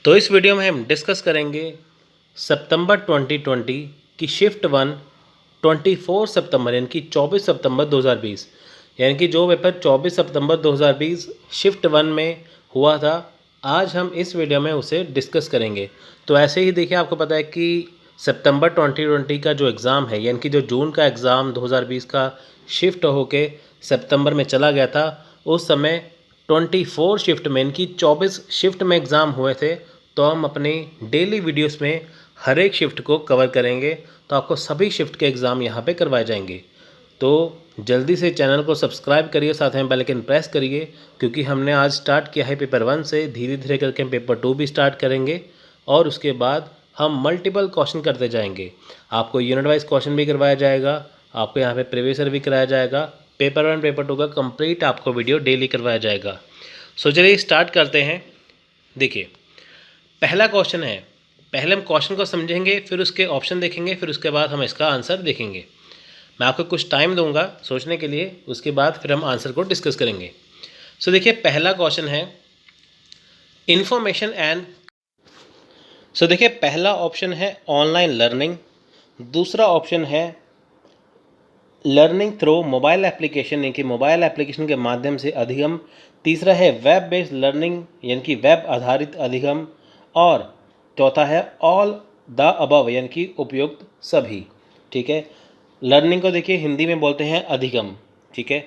तो इस वीडियो में हम डिस्कस करेंगे सितंबर 2020 की शिफ्ट 1 24 सितंबर यानी कि 24 सितंबर 2020 यानी कि जो पेपर 24 सितंबर 2020 शिफ्ट 1 में हुआ था, आज हम इस वीडियो में उसे डिस्कस करेंगे। तो ऐसे ही देखिए, आपको पता है कि सितंबर 2020 का जो एग्ज़ाम है यानी कि जो जून का एग्ज़ाम 2020 का शिफ्ट होके सितंबर में चला गया था, उस समय 24 शिफ्ट में यानी कि 24 शिफ्ट में एग्ज़ाम हुए थे। तो हम अपने डेली वीडियोस में हर एक शिफ्ट को कवर करेंगे, तो आपको सभी शिफ्ट के एग्ज़ाम यहाँ पे करवाए जाएंगे। तो जल्दी से चैनल को सब्सक्राइब करिए, साथ में बेल आइकन प्रेस करिए, क्योंकि हमने आज स्टार्ट किया है पेपर 1 से। धीरे धीरे करके हम पेपर 2 भी स्टार्ट करेंगे और उसके बाद हम मल्टीपल क्वेश्चन करते जाएंगे। आपको यूनिट वाइज क्वेश्चन भी करवाया जाएगा, आपको यहाँ पे प्रीवियस ईयर भी कराया जाएगा। पेपर 1 पेपर 2 का कंप्लीट आपको वीडियो डेली करवाया जाएगा। सो चलिए स्टार्ट करते हैं। देखिए, पहला क्वेश्चन है। पहले हम क्वेश्चन को समझेंगे, फिर उसके ऑप्शन देखेंगे, फिर उसके बाद हम इसका आंसर देखेंगे। मैं आपको कुछ टाइम दूंगा सोचने के लिए, उसके बाद फिर हम आंसर को डिस्कस करेंगे। सो देखिए, पहला क्वेश्चन है इंफॉर्मेशन एंड। सो देखिए, पहला ऑप्शन है ऑनलाइन लर्निंग, दूसरा ऑप्शन है लर्निंग थ्रू मोबाइल एप्लीकेशन यानी कि मोबाइल एप्लीकेशन के माध्यम से अधिगम, तीसरा है वेब बेस्ड लर्निंग यानी कि वेब आधारित अधिगम, और चौथा है ऑल द अबव यानी कि उपयुक्त सभी। ठीक है, लर्निंग को देखिए हिंदी में बोलते हैं अधिगम। ठीक है,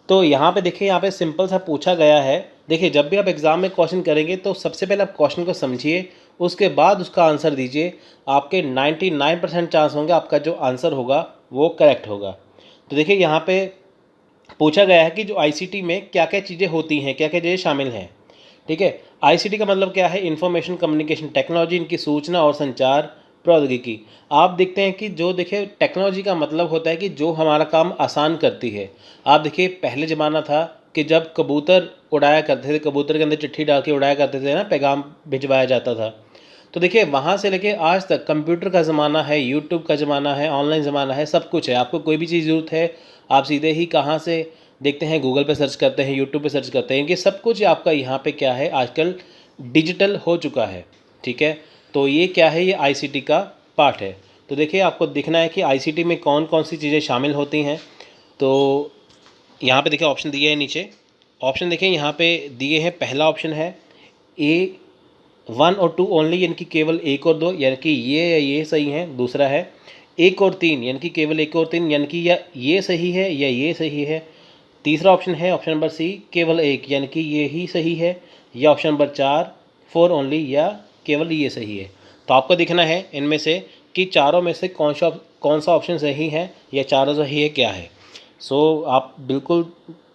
तो यहाँ पे देखिए, यहाँ पे सिंपल सा पूछा गया है। देखिए, जब भी आप एग्ज़ाम में क्वेश्चन करेंगे तो सबसे पहले आप क्वेश्चन को समझिए, उसके बाद उसका आंसर दीजिए। आपके 99% चांस होंगे आपका जो आंसर होगा वो करेक्ट होगा। तो देखिए, यहाँ पे पूछा गया है कि जो आईसीटी में क्या क्या चीज़ें होती हैं, क्या क्या चीज़ें शामिल हैं। ठीक है, आईसीटी का मतलब क्या है? इंफॉर्मेशन कम्युनिकेशन टेक्नोलॉजी, इनकी सूचना और संचार प्रौद्योगिकी। आप देखते हैं कि जो देखिए टेक्नोलॉजी का मतलब होता है कि जो हमारा काम आसान करती है। आप देखिए, पहले ज़माना था कि जब कबूतर उड़ाया करते थे, कबूतर के अंदर चिट्ठी डाल के उड़ाया करते थे ना, पैगाम भिजवाया जाता था। तो देखिए, वहाँ से लेके आज तक कंप्यूटर का ज़माना है, यूट्यूब का ज़माना है, ऑनलाइन ज़माना है, सब कुछ है। आपको कोई भी चीज़ ज़रूरत है, आप सीधे ही कहाँ से देखते हैं? गूगल पे सर्च करते हैं, यूट्यूब पे सर्च करते हैं। ये सब कुछ आपका यहाँ पे क्या है, आजकल डिजिटल हो चुका है। ठीक है, तो ये क्या है? ये आईसीटी का पार्ट है। तो देखिए, आपको दिखना है कि आईसीटी में कौन कौन सी चीज़ें शामिल होती हैं। तो यहाँ पे देखिए ऑप्शन दिए हैं नीचे। ऑप्शन देखिए यहाँ पे दिए हैं। पहला ऑप्शन है ए 1 और 2 ओनली यानी कि केवल 1 और 2 यानी कि ये सही है। दूसरा है 1 और 3 यानी कि केवल 1 और 3 यानी कि या ये सही है या ये सही है। तीसरा ऑप्शन है ऑप्शन नंबर सी केवल 1 यानी कि ये ही सही है, या ऑप्शन नंबर 4 4 ओनली या केवल ये सही है। तो आपको दिखना है इनमें से कि चारों में से कौन सा ऑप्शन सही है या चारों सही है क्या है। सो आप बिल्कुल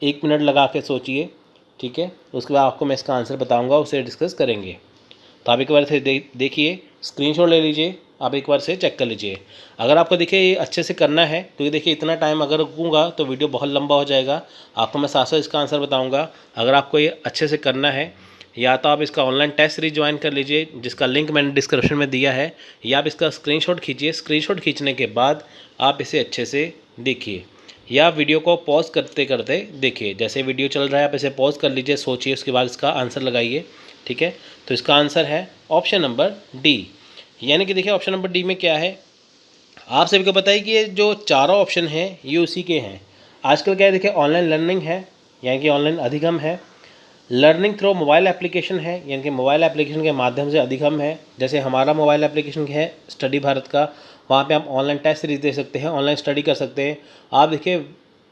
1 मिनट लगा के सोचिए। ठीक है, उसके बाद आपको मैं इसका आंसर बताऊंगा, उसे डिस्कस करेंगे। तो आप एक बार से देखिए, स्क्रीनशॉट ले लीजिए, आप एक बार से चेक कर लीजिए। अगर आपको देखिए ये अच्छे से करना है, क्योंकि देखिए इतना टाइम अगर रुकूंगा तो वीडियो बहुत लंबा हो जाएगा। आपको मैं साथ साथ इसका आंसर बताऊंगा। अगर आपको ये अच्छे से करना है, या तो आप इसका ऑनलाइन टेस्ट सीरीज ज्वाइन कर लीजिए, जिसका लिंक मैंने डिस्क्रिप्शन में दिया है, या आप इसका स्क्रीनशॉट खींचिए। स्क्रीनशॉट खींचने के बाद आप इसे अच्छे से देखिए, या वीडियो को पॉज करते करते देखिए। जैसे वीडियो चल रहा है आप इसे पॉज कर लीजिए, सोचिए, उसके बाद इसका आंसर लगाइए। ठीक है, तो इसका आंसर है ऑप्शन नंबर डी। यानी कि देखिए ऑप्शन नंबर डी में क्या है, आप सभी को पता है कि ये जो चारों ऑप्शन हैं ये उसी के हैं। आजकल क्या है, देखिए ऑनलाइन लर्निंग है यानी कि ऑनलाइन अधिगम है, लर्निंग थ्रू मोबाइल एप्लीकेशन है यानी कि मोबाइल एप्लीकेशन के माध्यम से अधिगम है। जैसे हमारा मोबाइल एप्लीकेशन है स्टडी भारत का, वहाँ पे आप ऑनलाइन टेस्ट सीरीज दे सकते हैं, ऑनलाइन स्टडी कर सकते हैं। आप देखिए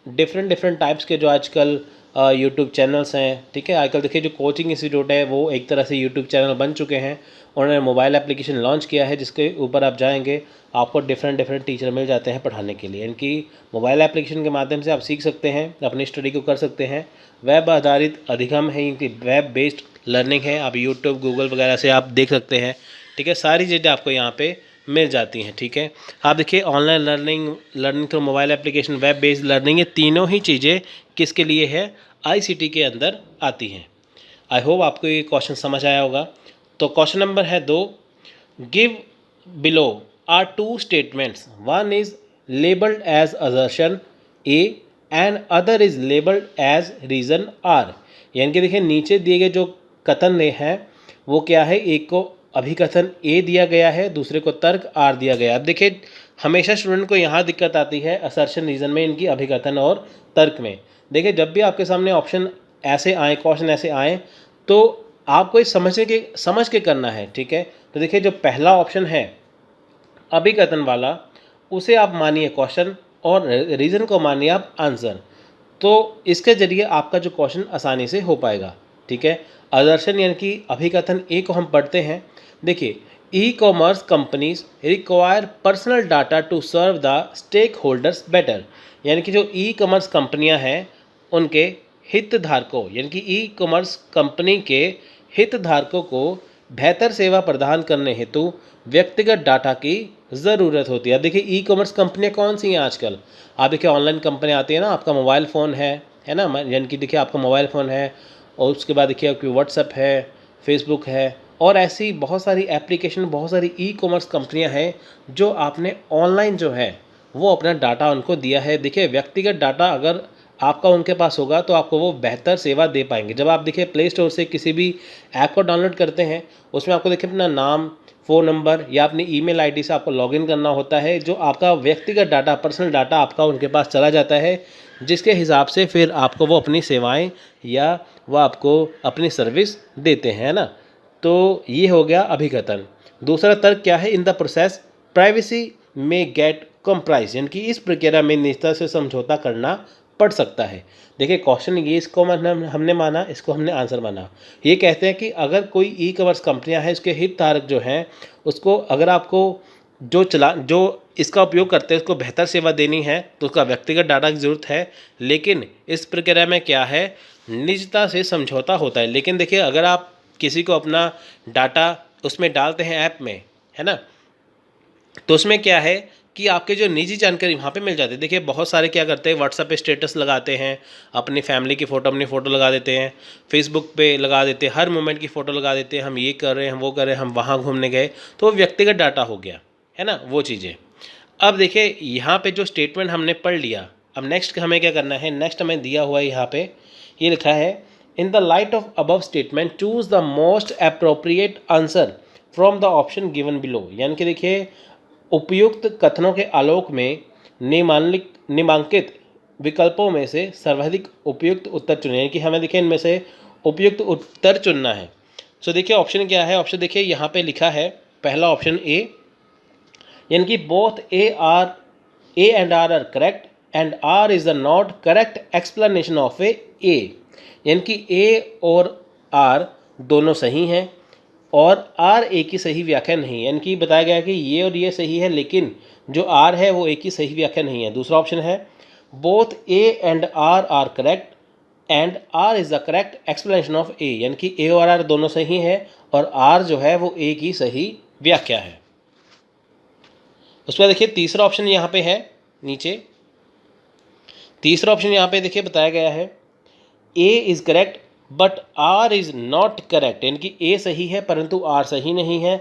डिफरेंट टाइप्स के जो आजकल यूट्यूब चैनल्स हैं। ठीक है, आजकल देखिए जो कोचिंग इंस्टीट्यूट है वो एक तरह से यूट्यूब चैनल बन चुके हैं। उन्होंने मोबाइल एप्लीकेशन लॉन्च किया है, जिसके ऊपर आप जाएंगे आपको डिफरेंट टीचर मिल जाते हैं पढ़ाने के लिए। इनकी मोबाइल एप्लीकेशन के माध्यम से आप सीख सकते हैं, अपनी स्टडी को कर सकते हैं। वेब आधारित अधिगम है, इनकी वेब बेस्ड लर्निंग है। आप यूट्यूब गूगल वगैरह से आप देख सकते हैं। ठीक है, सारी चीज़ें आपको यहाँ पे मिल जाती हैं। ठीक है, आप देखिए online learning, learning through mobile application, web based learning, ये तीनों ही चीज़ें किसके लिए है? आईसीटी के अंदर आती हैं। आई होप आपको ये क्वेश्चन समझ आया होगा। तो क्वेश्चन नंबर है 2, give below are 2 statements, one is labelled as assertion A and other is labelled as reason R. यानी कि देखिए नीचे दिए गए जो कथन हैं वो क्या है, एक को अभिकथन ए दिया गया है, दूसरे को तर्क आर दिया गया है। अब देखिए हमेशा स्टूडेंट को यहाँ दिक्कत आती है असर्शन रीजन में, इनकी अभिकथन और तर्क में। देखिए जब भी आपके सामने ऑप्शन ऐसे आए, क्वेश्चन ऐसे आए, तो आपको इस समझ के करना है, ठीक है। तो देखिए जो पहला ऑप्शन है अभिकथन वाला, उसे आप मानिए क्वेश्चन और रीज़न को मानिए आप आंसर। तो इसके जरिए आपका जो क्वेश्चन आसानी से हो पाएगा, ठीक है। आदर्शन यानी कि अभिकथन ए को हम पढ़ते हैं। देखिए e commerce companies require personal data to serve the stakeholders better, यानी कि जो ई कॉमर्स कंपनियां हैं उनके हितधारकों, यानी कि ई कॉमर्स कंपनी के हितधारकों को बेहतर सेवा प्रदान करने हेतु व्यक्तिगत डाटा की ज़रूरत होती है। अब देखिए ई कॉमर्स कंपनियाँ कौन सी हैं आजकल, आप देखिए ऑनलाइन कंपनियाँ आती हैं ना, आपका मोबाइल फ़ोन है ना, यानी कि देखिए आपका मोबाइल फ़ोन है और उसके बाद देखिए आपकी व्हाट्सएप है, फेसबुक है, और ऐसी बहुत सारी एप्लीकेशन, बहुत सारी ई कॉमर्स कंपनियाँ हैं जो आपने ऑनलाइन जो है वो अपना डाटा उनको दिया है। देखिए व्यक्तिगत डाटा अगर आपका उनके पास होगा तो आपको वो बेहतर सेवा दे पाएंगे। जब आप देखिए प्ले स्टोर से किसी भी ऐप को डाउनलोड करते हैं, उसमें आपको देखिए अपना नाम, फ़ोन नंबर या अपनी ईमेल आईडी से आपको लॉगिन करना होता है, जो आपका व्यक्तिगत डाटा, पर्सनल डाटा आपका उनके पास चला जाता है, जिसके हिसाब से फिर आपको वो अपनी सेवाएं या वो आपको अपनी सर्विस देते हैं, है ना। तो ये हो गया अभिकथन। दूसरा तर्क क्या है, इन द प्रोसेस प्राइवेसी में गेट कॉम्प्राइज, यानी कि इस प्रक्रिया में निजता से समझौता करना पड़ सकता है। देखिए क्वेश्चन ये, इसको हमने माना, इसको हमने आंसर माना। ये कहते हैं कि अगर कोई ई कॉमर्स कंपनियां हैं, इसके हितधारक जो हैं, उसको अगर आपको जो इसका उपयोग करते हैं उसको बेहतर सेवा देनी है तो उसका व्यक्तिगत डाटा की ज़रूरत है, लेकिन इस प्रक्रिया में क्या है, निजता से समझौता होता है। लेकिन देखिए अगर आप किसी को अपना डाटा उसमें डालते हैं ऐप में, है ना, तो उसमें क्या है कि आपके जो निजी जानकारी वहाँ पे मिल जाती है। देखिए बहुत सारे क्या करते हैं, व्हाट्सएप पे स्टेटस लगाते हैं, अपनी फैमिली की फ़ोटो, अपनी फ़ोटो लगा देते हैं, फेसबुक पे लगा देते हैं, हर मोमेंट की फ़ोटो लगा देते हैं, हम ये कर रहे हैं, हम वो कर रहे हैं, हम वहाँ घूमने गए, तो वो व्यक्तिगत डाटा हो गया, है ना, वो चीज़ें। अब देखिए यहाँ पे जो स्टेटमेंट हमने पढ़ लिया, अब नेक्स्ट हमें क्या करना है, नेक्स्ट हमें दिया हुआ है यहाँ पे, ये लिखा है, in the light of above statement choose the most appropriate answer from the option given below, यानी कि देखिए उपयुक्त कथनों के आलोक में निम्नांकित विकल्पों में से सर्वाधिक उपयुक्त उत्तर चुनें, यानी कि हमें देखिए इनमें से उपयुक्त उत्तर चुनना है। सो देखिए ऑप्शन क्या है, ऑप्शन देखिए यहाँ पे लिखा है पहला ऑप्शन ए, यानी कि both A and R correct and R is the not correct explanation of A, यानी कि ए और आर दोनों सही हैं और आर ए की सही व्याख्या नहीं है, यानी कि बताया गया है कि ये और ये सही है लेकिन जो आर है वो ए की सही व्याख्या नहीं है। दूसरा ऑप्शन है both A and R correct and R is the correct explanation of A, यानी कि ए और आर दोनों सही हैं और आर जो है वो ए की सही व्याख्या है। उसके बाद देखिए तीसरा ऑप्शन यहाँ पे है नीचे, तीसरा ऑप्शन यहाँ पे देखिए बताया गया है A is correct but R is not correct, यानी कि ए सही है परंतु आर सही नहीं है,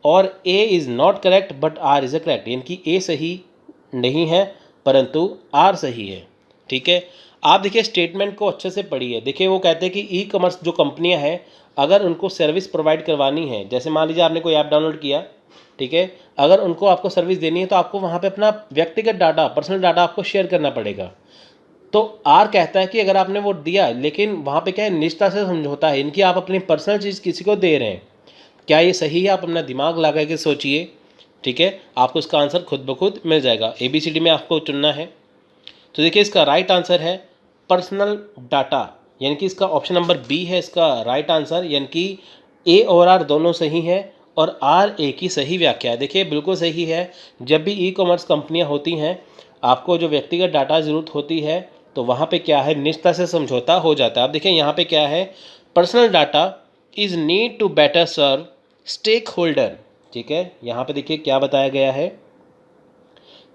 और A is not correct but R is correct, यानी कि ए सही नहीं है परंतु आर सही है, ठीक है। आप देखिए स्टेटमेंट को अच्छे से पढ़िए। देखिए वो कहते हैं कि ई कॉमर्स जो कंपनियां हैं अगर उनको सर्विस प्रोवाइड करवानी है, जैसे मान लीजिए आपने कोई ऐप डाउनलोड किया, ठीक है, अगर उनको आपको सर्विस देनी है तो आपको वहाँ पे अपना व्यक्तिगत डाटा, पर्सनल डाटा आपको शेयर करना पड़ेगा। तो आर कहता है कि अगर आपने वो दिया लेकिन वहाँ पे क्या है, निजता से समझौता है, इनकी आप अपनी पर्सनल चीज़ किसी को दे रहे हैं, क्या ये सही है, आप अपना दिमाग लगा के सोचिए, ठीक है, आपको इसका आंसर खुद ब खुद मिल जाएगा। ABCD में आपको चुनना है। तो देखिए इसका राइट आंसर है पर्सनल डाटा, यानी कि इसका ऑप्शन नंबर बी है इसका राइट आंसर, यानी कि ए और आर दोनों सही हैं और आर ए की सही व्याख्या है। देखिए बिल्कुल सही है, जब भी ई कॉमर्स कंपनियाँ होती हैं आपको जो व्यक्तिगत डाटा ज़रूरत होती है तो वहाँ पे क्या है, निजता से समझौता हो जाता है। अब देखिए यहाँ पे क्या है, personal data is need to better serve stakeholder, ठीक है, यहाँ पे देखिए क्या बताया गया है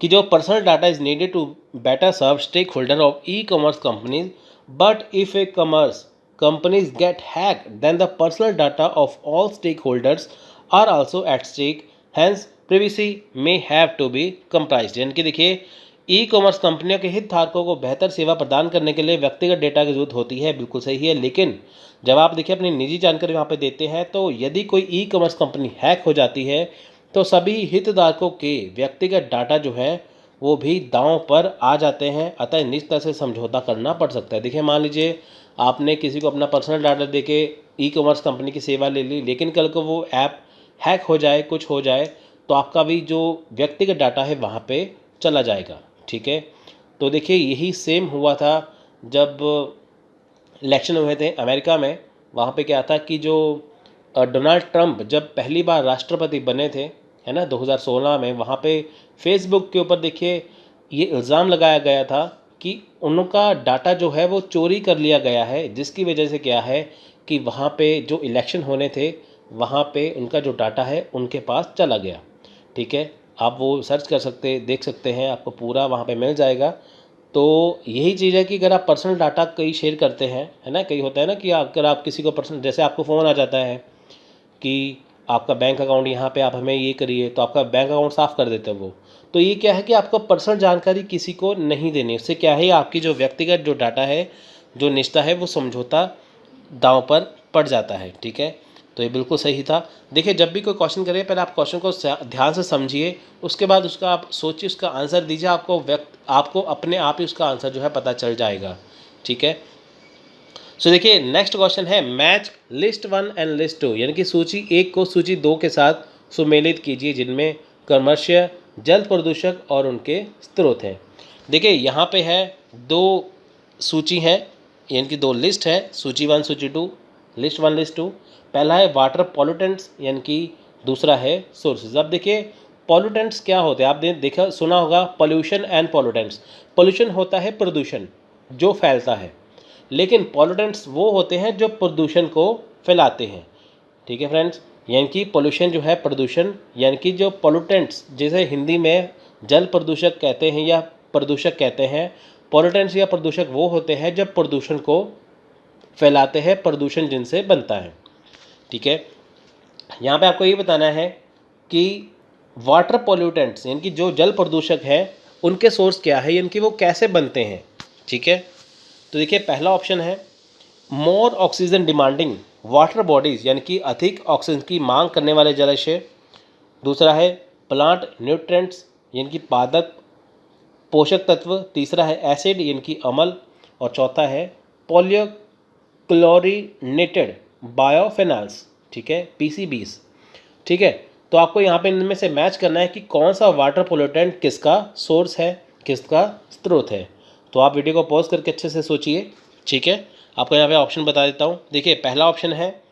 कि जो personal data is needed to better serve stakeholder of e commerce companies, but if e commerce companies get hacked then the personal data of all stakeholders are also at stake, hence privacy may have to be comprised। यानी कि देखिए e commerce कंपनियों के हितधारकों को बेहतर सेवा प्रदान करने के लिए व्यक्तिगत डेटा की जरूरत होती है, बिल्कुल सही है, लेकिन जब आप देखिए अपनी निजी जानकारी वहाँ पे देते हैं, तो यदि कोई ई कॉमर्स कंपनी हैक हो जाती है तो सभी हितधारकों के व्यक्तिगत डाटा जो है वो भी दांव पर आ जाते हैं। अतः निश्चित से समझौता करना पड़ सकता है। देखिए मान लीजिए आपने किसी को अपना पर्सनल डाटा दे के ई कॉमर्स कंपनी की सेवा ले ली, लेकिन कल को वो ऐप हैक हो जाए, कुछ हो जाए, तो आपका भी जो व्यक्तिगत डाटा है वहाँ पे चला जाएगा। ठीक है, तो देखिए यही सेम हुआ था जब इलेक्शन हुए थे अमेरिका में। वहाँ पे क्या था कि जो डोनाल्ड ट्रंप जब पहली बार राष्ट्रपति बने थे, है ना, 2016 में, वहाँ पे फेसबुक के ऊपर देखिए ये इल्ज़ाम लगाया गया था कि उनका डाटा जो है वो चोरी कर लिया गया है, जिसकी वजह से क्या है कि वहाँ पे जो इलेक्शन होने थे वहाँ पे उनका जो डाटा है उनके पास चला गया। ठीक है, आप वो सर्च कर सकते, देख सकते हैं, आपको पूरा वहाँ पे मिल जाएगा। तो यही चीज़ है कि अगर आप पर्सनल डाटा कहीं शेयर करते हैं, है ना, कहीं होता है ना कि अगर आप किसी को पर्सनल, जैसे आपको फ़ोन आ जाता है कि आपका बैंक अकाउंट यहाँ पे आप हमें ये करिए, तो आपका बैंक अकाउंट साफ़ कर देते हैं वो। तो ये क्या है कि आपको पर्सनल जानकारी किसी को नहीं देनी। उससे क्या है, आपकी जो व्यक्तिगत जो डाटा है, जो निष्ठा है, वो समझौता दांव पर पड़ जाता है। ठीक है, तो ये बिल्कुल सही था। देखिए जब भी कोई क्वेश्चन करें पहले आप क्वेश्चन को ध्यान से समझिए, उसके बाद उसका आप सोचिए, उसका आंसर दीजिए, आपको अपने आप ही उसका आंसर जो है पता चल जाएगा। ठीक है, सो देखिए नेक्स्ट क्वेश्चन है मैच लिस्ट 1 एंड लिस्ट 2, यानी कि सूची 1 को सूची 2 के साथ सुमेलित कीजिए जिनमें क्रमशः जल प्रदूषक और उनके स्रोत हैं। देखिए यहाँ पे है 2 सूची है, यानी कि 2 लिस्ट है, सूची 1 सूची 2, लिस्ट 1 लिस्ट 2। पहला है वाटर पॉल्यूटेंट्स, यानी कि दूसरा है सोर्सेज। अब देखिए पॉल्यूटेंट्स क्या होते हैं, आपने देखा सुना होगा पॉल्यूशन एंड पॉल्यूटेंट्स। पॉल्यूशन होता है प्रदूषण जो फैलता है, लेकिन पॉल्यूटेंट्स वो होते हैं जो प्रदूषण को फैलाते हैं। ठीक है फ्रेंड्स, यानी कि पॉल्यूशन जो है प्रदूषण, यानी कि जो पॉल्यूटेंट्स, जैसे हिंदी में जल प्रदूषक कहते हैं या प्रदूषक कहते हैं, पॉल्यूटेंट्स या प्रदूषक वो होते हैं जब प्रदूषण को फैलाते हैं, प्रदूषण जिनसे बनता है। ठीक है, यहाँ पे आपको ये बताना है कि वाटर पॉल्यूटेंट्स यानी कि जो जल प्रदूषक है उनके सोर्स क्या है, यानी कि वो कैसे बनते हैं। ठीक है, तो देखिए पहला ऑप्शन है मोर ऑक्सीजन डिमांडिंग वाटर बॉडीज़, यानी कि अधिक ऑक्सीजन की मांग करने वाले जलाशय। दूसरा है प्लांट न्यूट्रेंट्स, यानी कि पादप पोषक तत्व। तीसरा है एसिड, यानी कि अम्ल। और चौथा है पॉलीक्लोरिनेटेड बायोफिनाल्स, ठीक है, पीसीबीज। ठीक है, तो आपको यहाँ पे इनमें से मैच करना है कि कौन सा वाटर पोल्यूटेंट किसका सोर्स है, किसका स्रोत है। तो आप वीडियो को पॉज करके अच्छे से सोचिए। ठीक है, आपको यहाँ पे ऑप्शन बता देता हूँ। देखिए पहला ऑप्शन है,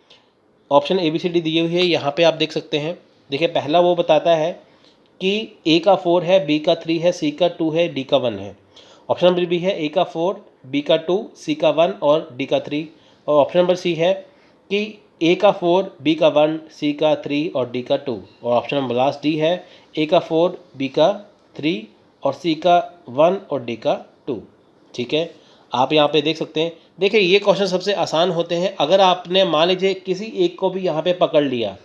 ऑप्शन ABCD दी हुई है, यहाँ पे आप देख सकते हैं। देखिए पहला वो बताता है कि A का 4 है, B का 3 है, C का 2 है, D का 1 है। ऑप्शन नंबर B है A का 4, B का 2, C का 1 और D का 3। और ऑप्शन नंबर C है कि A का 4, B का 1, C का 3 और D का 2। और ऑप्शन नंबर लास्ट D है A का 4, B का 3 और C का 1 और D का 2। ठीक है, आप यहाँ पे देख सकते हैं। देखिए ये क्वेश्चन सबसे आसान होते हैं। अगर आपने मान लीजिए किसी एक को भी यहाँ पे पकड़ लिया,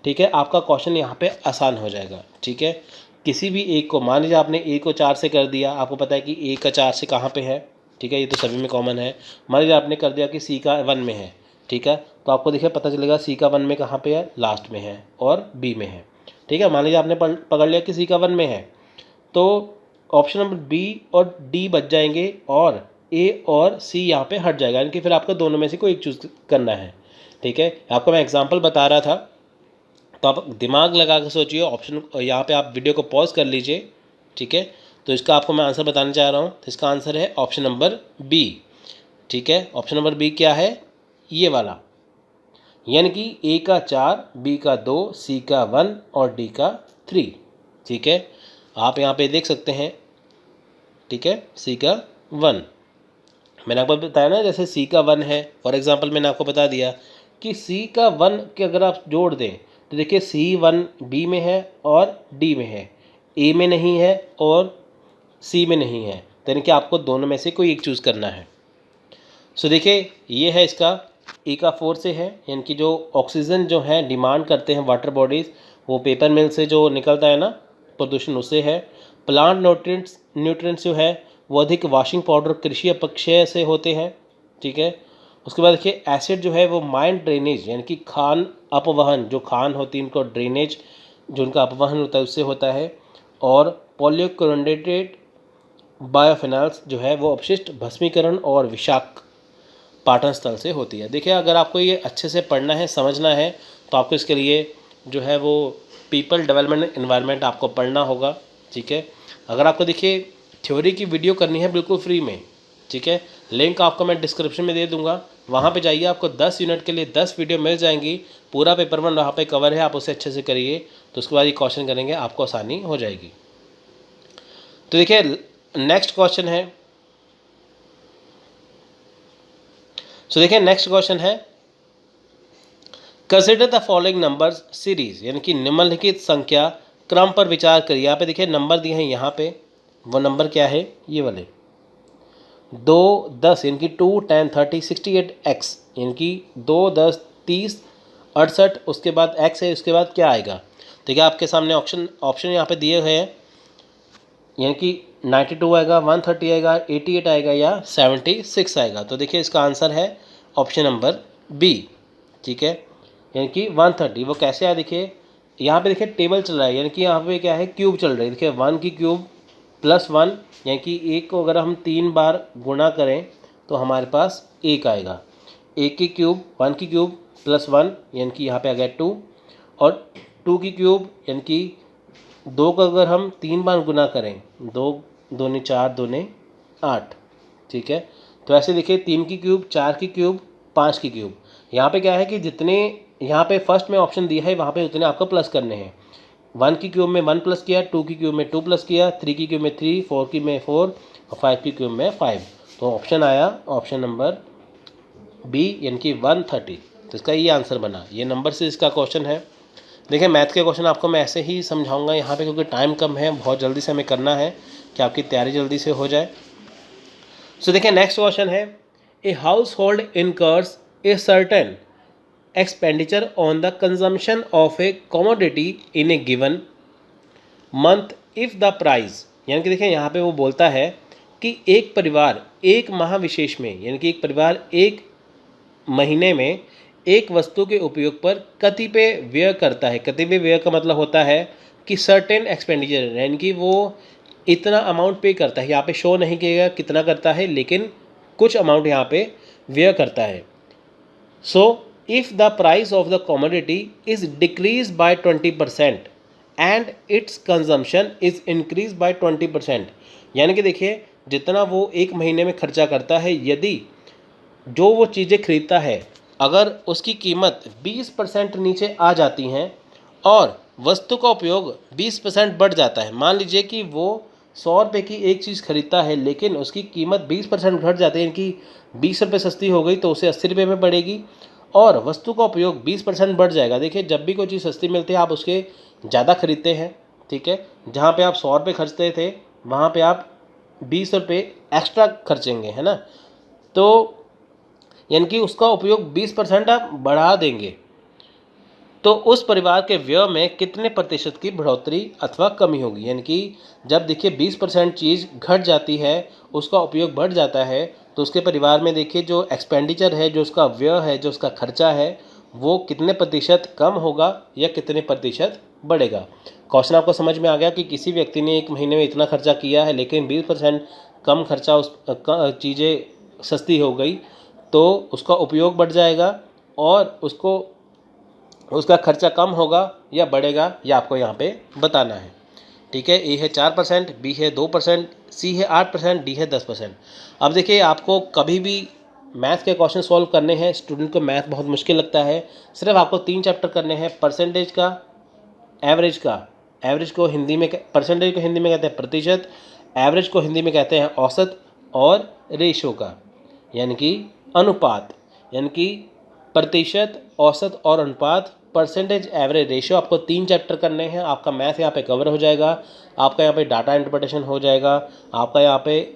ठीक है, आपका क्वेश्चन यहाँ पे आसान हो जाएगा। ठीक है, किसी भी एक को, मान लीजिए आपने A को 4 से कर दिया, आपको पता है कि A का 4 से कहाँ पे है। ठीक है, ये तो सभी में कॉमन है। मान लीजिए आपने कर दिया कि C का 1 में है। ठीक है, तो आपको देखिए पता चलेगा C का 1 में कहाँ पे है, लास्ट में है और B में है। ठीक है, मान लीजिए आपने पकड़ लिया कि C का 1 में है, तो ऑप्शन नंबर B और D बच जाएंगे और A और C यहाँ पे हट जाएगा, यानी कि फिर आपको दोनों में से कोई एक चूज़ करना है। ठीक है, आपको मैं एग्जांपल बता रहा था, तो आप दिमाग लगा कर सोचिए। ऑप्शन यहाँ पे आप वीडियो को पॉज कर लीजिए। ठीक है, तो इसका आपको मैं आंसर बताने जा रहा हूँ। तो इसका आंसर है ऑप्शन नंबर B। ठीक है, ऑप्शन नंबर B क्या है, ये वाला, यानी कि A का 4, B का 2, C का 1 और D का 3। ठीक है, आप यहाँ पे देख सकते हैं। ठीक है, C का 1 मैंने आपको बताया ना, जैसे C का 1 है, फॉर एग्जांपल मैंने आपको बता दिया कि C का 1 के अगर आप जोड़ दें तो देखिए C1 B में है और D में है, A में नहीं है और C में नहीं है, तो यानी कि आपको दोनों में से कोई एक चूज़ करना है। सो देखिए ये है इसका, A का 4 से है, यानी कि जो ऑक्सीजन जो है डिमांड करते हैं वाटर बॉडीज़, वो पेपर मिल से जो निकलता है ना प्रदूषण, उससे है। प्लांट न्यूट्रिएंट्स जो है वो अधिक वॉशिंग पाउडर कृषि अपक्षय से होते हैं। ठीक है, उसके बाद देखिए एसिड जो है वो माइन ड्रेनेज यानी कि खान अपवहन, जो खान होती है उनको ड्रेनेज, जो उनका अपवहन होता है उससे होता है। और पॉलीक्लोरेटेड बायोफिनाल्स जो है वो अपशिष्ट भस्मीकरण और विषाक्त पाटन स्थल से होती है। देखिए अगर आपको ये अच्छे से पढ़ना है, समझना है, तो आपको इसके लिए जो है वो पीपल डेवलपमेंट एनवायरनमेंट आपको पढ़ना होगा। ठीक है, अगर आपको देखिए थ्योरी की वीडियो करनी है बिल्कुल फ्री में, ठीक है, लिंक आपको मैं डिस्क्रिप्शन में दे दूंगा, वहाँ पे जाइए, आपको 10 यूनिट के लिए 10 वीडियो मिल जाएंगी। पूरा पेपर 1 वहाँ पे कवर है, आप उसे अच्छे से करिए, तो उसके बाद ये क्वेश्चन करेंगे आपको आसानी हो जाएगी। तो देखिए नेक्स्ट क्वेश्चन है, देखिए नेक्स्ट क्वेश्चन है, consider the following numbers series, यानी कि निम्नलिखित संख्या क्रम पर विचार करिए। यहाँ पे देखिए नंबर दिए हैं, यहाँ पे वो नंबर क्या है, ये वाले 2 10 यानी कि 2 10 30 68 x, यानी कि 2 10 30 68, उसके बाद x है, उसके बाद क्या आएगा। देखिए आपके सामने ऑप्शन यहाँ पे दिए हुए हैं, यानी कि 92 आएगा, 130 आएगा, 88 आएगा या 76 आएगा। तो देखिए इसका आंसर है ऑप्शन नंबर बी। ठीक है, यानी कि 130। वो कैसे आया, देखिए यहाँ पे देखिए टेबल चल रहा है, यानी कि यहाँ पे क्या है, क्यूब चल रही है। देखिए 1 की क्यूब +1, यानी कि 1 को अगर हम 3 बार गुणा करें तो हमारे पास 1 आएगा। 1 की क्यूब 1 की क्यूब +1, यानी कि यहाँ पे आ गया 2, और 2 की क्यूब यानी कि 2 को अगर हम 3 बार गुना करें, 2 दूनी 4 दूने 8। ठीक है, तो ऐसे देखिए 3 की क्यूब 4 की क्यूब 5 की क्यूब। यहाँ पे क्या है कि जितने यहाँ पे फर्स्ट में ऑप्शन दिया है वहाँ पे उतने आपको प्लस करने हैं। 1 की क्यूब में 1 प्लस किया, 2 की क्यूब में 2 प्लस किया, 3 की क्यूब में 3, 4 की में 4 और 5 की क्यूब में 5। तो ऑप्शन आया ऑप्शन नंबर बी, यानी कि 130। तो इसका ये आंसर बना, ये नंबर से इसका क्वेश्चन है। देखिए मैथ के क्वेश्चन आपको मैं ऐसे ही समझाऊंगा यहाँ पे, क्योंकि टाइम कम है, बहुत जल्दी से हमें करना है कि आपकी तैयारी जल्दी से हो जाए। सो देखिए नेक्स्ट क्वेश्चन है, a house hold incurs a certain expenditure on the consumption of a commodity in a given month if the price, यानी कि देखिए यहाँ पे वो बोलता है कि एक परिवार एक माह विशेष में, यानी कि एक परिवार एक महीने में एक वस्तु के उपयोग पर कतिपय व्यय करता है। कतिपय व्यय का मतलब होता है कि सर्टेन एक्सपेंडिचर, यानी कि वो इतना अमाउंट पे करता है। यहाँ पे शो नहीं किया कितना करता है, लेकिन कुछ अमाउंट यहाँ पे व्यय करता है। सो if the price of the commodity is decreased by 20% and its consumption is increased by 20%, यानी कि देखिए जितना वो एक महीने में खर्चा करता है, यदि जो वो चीज़ें खरीदता है अगर उसकी कीमत 20% नीचे आ जाती हैं और वस्तु का उपयोग 20% बढ़ जाता है, मान लीजिए कि वो 100 रुपये की एक चीज़ खरीदता है लेकिन उसकी कीमत 20% घट जाती है, यानी कि 20 रुपये सस्ती हो गई तो उसे 80 रुपये में पड़ेगी और वस्तु का उपयोग 20% बढ़ जाएगा। देखिए जब भी कोई चीज़ सस्ती मिलती है आप उसके ज़्यादा खरीदते हैं। ठीक है, जहाँ पे आप 100 रुपये खर्चते थे वहाँ पे आप 20 रुपये एक्स्ट्रा खर्चेंगे, है ना। तो यानी कि उसका उपयोग 20% आप बढ़ा देंगे, तो उस परिवार के व्यय में कितने प्रतिशत की बढ़ोतरी अथवा कमी होगी। यानी कि जब देखिए 20% चीज़ घट जाती है, उसका उपयोग बढ़ जाता है, तो उसके परिवार में देखिए जो एक्सपेंडिचर है, जो उसका व्यय है, जो उसका खर्चा है, वो कितने प्रतिशत कम होगा या कितने प्रतिशत बढ़ेगा। क्वेश्चन आपको समझ में आ गया कि किसी व्यक्ति ने एक महीने में इतना खर्चा किया है लेकिन 20% कम खर्चा उस चीज़ें सस्ती हो गई, तो उसका उपयोग बढ़ जाएगा और उसका खर्चा कम होगा या बढ़ेगा, या आपको यहाँ पे बताना है। ठीक है, ए है 4%, बी है 2%, सी है 8%, डी है 10%। अब देखिए आपको कभी भी मैथ के क्वेश्चन सॉल्व करने हैं, स्टूडेंट को मैथ बहुत मुश्किल लगता है, सिर्फ आपको 3 चैप्टर करने हैं, परसेंटेज का, एवरेज को हिंदी में, परसेंटेज को हिंदी में कहते हैं प्रतिशत, एवरेज को हिंदी में कहते हैं औसत, और रेशो का यानी कि अनुपात, यानी कि प्रतिशत, औसत और अनुपात, परसेंटेज, एवरेज, रेशियो। आपको 3 चैप्टर करने हैं, आपका मैथ यहाँ पे कवर हो जाएगा, आपका यहाँ पे डाटा इंटरप्रिटेशन हो जाएगा, आपका यहाँ पे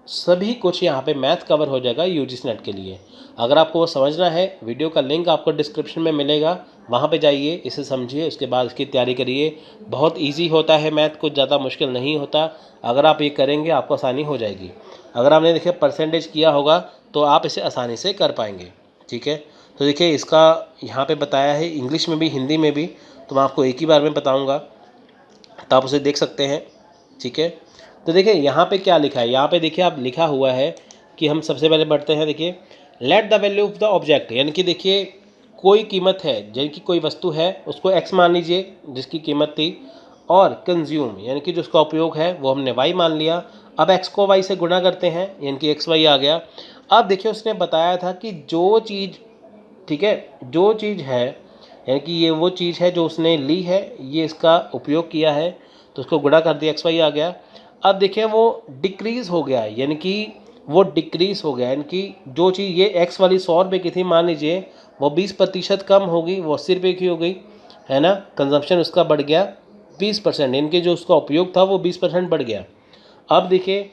सभी कुछ यहाँ पे मैथ कवर हो जाएगा यूजीसी नेट के लिए। अगर आपको वो समझना है, वीडियो का लिंक आपको डिस्क्रिप्शन में मिलेगा, वहाँ पे जाइए, इसे समझिए, उसके बाद इसकी तैयारी करिए। बहुत इजी होता है मैथ, कुछ ज़्यादा मुश्किल नहीं होता। अगर आप ये करेंगे आपको आसानी हो जाएगी। अगर आपने देखिए परसेंटेज किया होगा तो आप इसे आसानी से कर पाएंगे। ठीक है, तो देखिए इसका यहाँ पे बताया है इंग्लिश में भी हिंदी में भी, तो मैं आपको एक ही बार में बताऊँगा, तो आप उसे देख सकते हैं। ठीक है, तो देखिए यहाँ पे क्या लिखा है, यहाँ पे देखिए आप लिखा हुआ है कि हम सबसे पहले पढ़ते हैं। देखिए let the value of the object, यानी कि देखिए कोई कीमत है, यानी कि कोई वस्तु है, उसको x मान लीजिए जिसकी कीमत थी, और कंज्यूम यानी कि जो उसका उपयोग है वो हमने y मान लिया। अब x को y से गुणा करते हैं, यानी कि xy आ गया। अब देखिए उसने बताया था कि जो चीज़, ठीक है, जो चीज़ है, यानी कि ये वो चीज़ है जो उसने ली है, ये इसका उपयोग किया है, तो उसको गुणा कर दिया, xy आ गया। अब देखिए वो डिक्रीज़ हो गया, यानी कि वो डिक्रीज़ हो गया, यानी कि जो चीज़ ये x वाली 100 रुपये की थी, मान लीजिए वो 20% कम हो गई, वो 80 रुपये की हो गई, है ना। कंजम्पशन उसका बढ़ गया 20%, यानी कि जो उसका उपयोग था वो 20% बढ़ गया। अब देखिए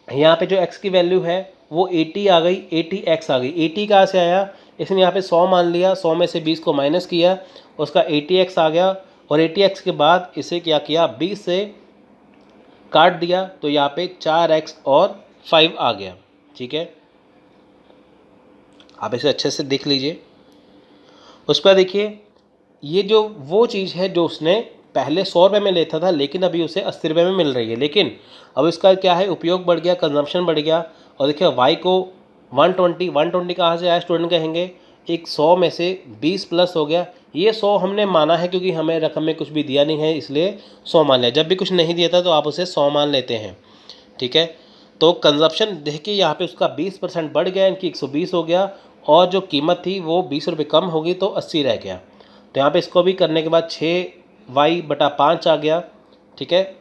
यहाँ पे जो x की वैल्यू है वो 80 आ गई, 80x आ गई। 80 कहाँ से आया, इसने यहाँ पे 100 मान लिया, 100 में से 20 को माइनस किया, उसका 80x आ गया, और 80x के बाद इसे क्या किया, 20 से काट दिया, तो यहाँ पे 4x और 5 आ गया। ठीक है, आप इसे अच्छे से देख लीजिए। उसके बाद देखिए ये जो वो चीज़ है जो उसने पहले 100 रुपये में लेता था, लेकिन अभी उसे 80 रुपये में मिल रही है, लेकिन अब इसका क्या है, उपयोग बढ़ गया, कंजम्पशन बढ़ गया। और देखिए y को 120 कहाँ से आया, स्टूडेंट कहेंगे एक 100 में से 20 प्लस हो गया, ये 100 हमने माना है क्योंकि हमें रकम में कुछ भी दिया नहीं है, इसलिए 100 मान लिया। जब भी कुछ नहीं दिया था तो आप उसे 100 मान लेते हैं। ठीक है, तो कंजप्शन देखिए यहाँ पे उसका 20% बढ़ गया, इनकी 120 हो गया, और जो कीमत थी वो 20 रुपये कम होगी, तो 80 रह गया। तो यहाँ पे इसको भी करने के बाद 6y/5 आ गया। ठीक है,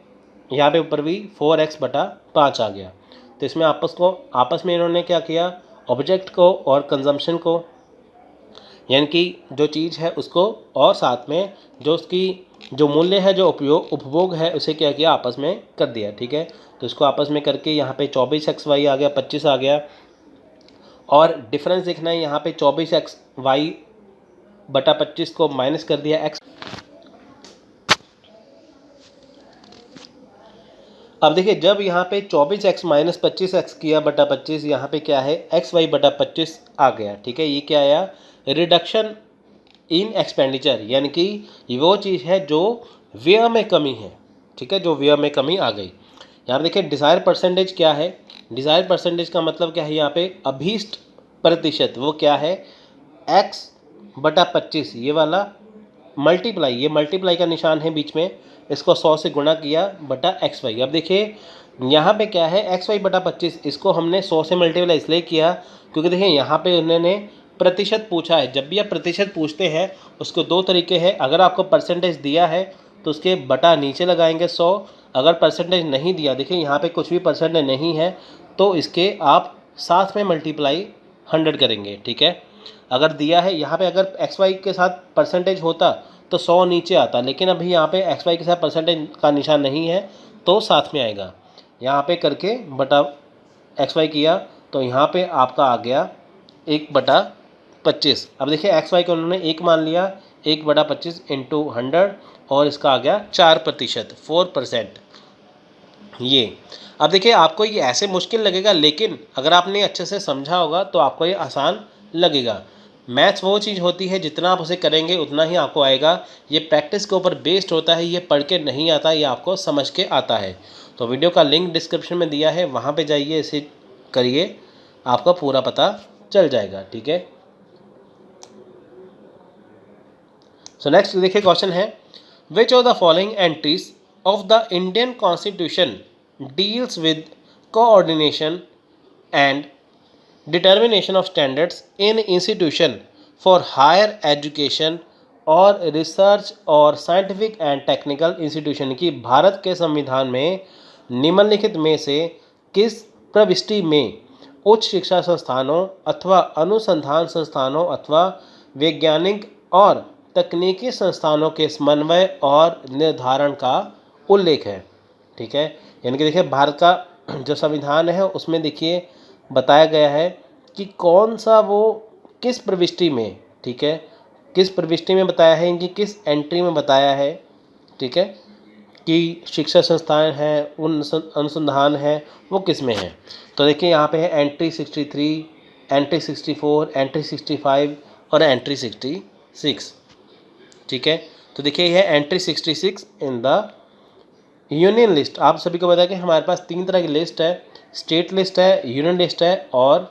यहाँ पे ऊपर भी 4x/5 आ गया। तो इसमें आपस में इन्होंने क्या किया, ऑब्जेक्ट को और कंजम्पशन को, यानी कि जो चीज़ है उसको, और साथ में जो उसकी जो मूल्य है, जो उपभोग है, उसे क्या किया, आपस में कर दिया। ठीक है, तो इसको आपस में करके यहाँ पे 24xy आ गया, 25 आ गया, और डिफरेंस देखना है, यहाँ पे 24xy/25 को माइनस कर दिया x। अब देखिए जब यहाँ पे 24x माइनस 25x किया बटा 25, यहाँ पे क्या है, xy/25 आ गया। ठीक है, ये क्या आया, रिडक्शन इन एक्सपेंडिचर, यानी कि ये वो चीज़ है जो व्यय में कमी है। ठीक है, जो व्यय में कमी आ गई। यहाँ पे देखिए डिज़ायर परसेंटेज क्या है, डिज़ायर परसेंटेज का मतलब क्या है, यहाँ पे अभीष्ट प्रतिशत, वो क्या है, x/25, ये वाला मल्टीप्लाई, ये मल्टीप्लाई का निशान है बीच में, इसको 100 से गुणा किया बटा xy। अब देखिए यहाँ पे क्या है, xy/25, इसको हमने 100 से मल्टीप्लाई इसलिए किया क्योंकि देखिए यहाँ पे उन्होंने प्रतिशत पूछा है। जब भी आप प्रतिशत पूछते हैं उसको दो तरीके हैं, अगर आपको परसेंटेज दिया है तो उसके बटा नीचे लगाएंगे 100, अगर परसेंटेज नहीं दिया, देखिए यहाँ पे कुछ भी परसेंटेज नहीं है, तो इसके आप साथ में मल्टीप्लाई 100 करेंगे। ठीक है, अगर दिया है यहाँ पे, अगर xy के साथ परसेंटेज होता तो 100 नीचे आता, लेकिन अभी यहाँ पे xy के साथ परसेंटेज का निशान नहीं है, तो साथ में आएगा। यहाँ पे करके बटा xy किया, तो यहाँ पे आपका आ गया 1/25। अब देखिए xy को उन्होंने 1 मान लिया, 1/25 इंटू 100, और इसका आ गया 4%, 4%। ये अब देखिए आपको ये ऐसे मुश्किल लगेगा, लेकिन अगर आपने अच्छे से समझा होगा तो आपको ये आसान लगेगा। मैथ्स वो चीज़ होती है, जितना आप उसे करेंगे उतना ही आपको आएगा। ये प्रैक्टिस के ऊपर बेस्ड होता है, ये पढ़ के नहीं आता, ये आपको समझ के आता है। तो वीडियो का लिंक डिस्क्रिप्शन में दिया है, वहाँ पे जाइए, इसे करिए, आपका पूरा पता चल जाएगा। ठीक है, सो नेक्स्ट देखिए क्वेश्चन है, which of the following entries of the Indian constitution deals with coordination and determination of standards in institution for higher education और रिसर्च और साइंटिफिक एंड टेक्निकल इंस्टीट्यूशन की भारत के संविधान में निम्नलिखित में से किस प्रविष्टि में उच्च शिक्षा संस्थानों अथवा अनुसंधान संस्थानों अथवा वैज्ञानिक और तकनीकी संस्थानों के समन्वय और निर्धारण का उल्लेख है। ठीक है, यानी कि देखिए भारत का जो संविधान है उसमें देखिए बताया गया है कि कौन सा वो किस प्रविष्टि में, ठीक है, किस प्रविष्टि में बताया है, इनकी किस एंट्री में बताया है। ठीक है, कि शिक्षा संस्थान है, उन अनुसंधान है, वो किस में है। तो देखिए यहाँ पे है एंट्री 63, एंट्री 64, एंट्री 65 और एंट्री 66। ठीक है, तो देखिए यह है entry 66 in the union list. आप सभी को पता है कि हमारे पास 3 तरह की लिस्ट है, स्टेट लिस्ट है, यूनियन लिस्ट है और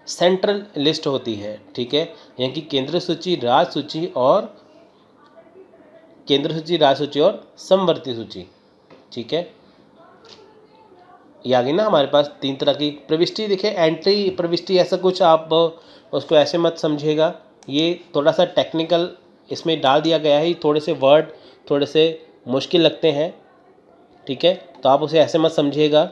सेंट्रल लिस्ट होती है। ठीक है, यानी कि केंद्रीय सूची, राज्य सूची और केंद्रीय सूची, राज्य सूची और समवर्ती सूची। ठीक है, ये आ गई ना हमारे पास 3 तरह की प्रविष्टि। देखिए एंट्री प्रविष्टि ऐसा कुछ आप उसको ऐसे मत समझिएगा, ये थोड़ा सा टेक्निकल इसमें डाल दिया गया है, थोड़े से वर्ड थोड़े से मुश्किल लगते हैं। ठीक है, तो आप उसे ऐसे मत समझिएगा,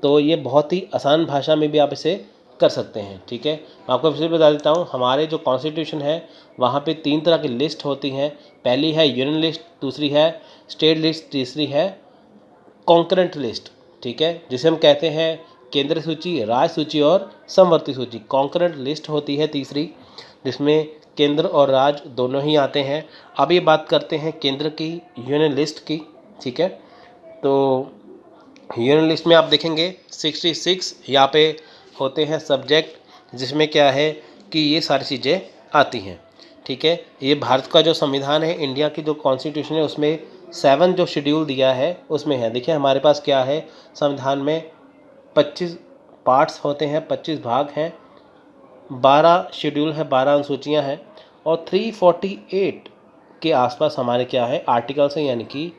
तो ये बहुत ही आसान भाषा में भी आप इसे कर सकते हैं। ठीक है, मैं आपको फिर बता देता हूँ, हमारे जो कॉन्स्टिट्यूशन है वहाँ पे 3 तरह की लिस्ट होती हैं। पहली है यूनियन लिस्ट, दूसरी है स्टेट लिस्ट, तीसरी है कॉन्करेंट लिस्ट। ठीक है, जिसे हम कहते हैं केंद्रीय सूची, राज्य सूची और समवर्ती सूची। कॉन्करेंट लिस्ट होती है तीसरी, जिसमें केंद्र और राज्य दोनों ही आते हैं। अब ये बात करते हैं केंद्र की यूनियन लिस्ट की। ठीक है, तो यूनियन लिस्ट में आप देखेंगे 66 यहाँ पे होते हैं सब्जेक्ट, जिसमें क्या है कि ये सारी चीज़ें आती हैं। ठीक है, ये भारत का जो संविधान है, इंडिया की जो कॉन्स्टिट्यूशन है, उसमें 7 जो शेड्यूल दिया है उसमें है। देखिए हमारे पास क्या है, संविधान में 25 पार्ट्स होते हैं, 25 भाग हैं, 12 शेड्यूल है, 12 अनुसूचियाँ हैं और 348 के आसपास हमारे क्या है आर्टिकल्स हैं, यानी कि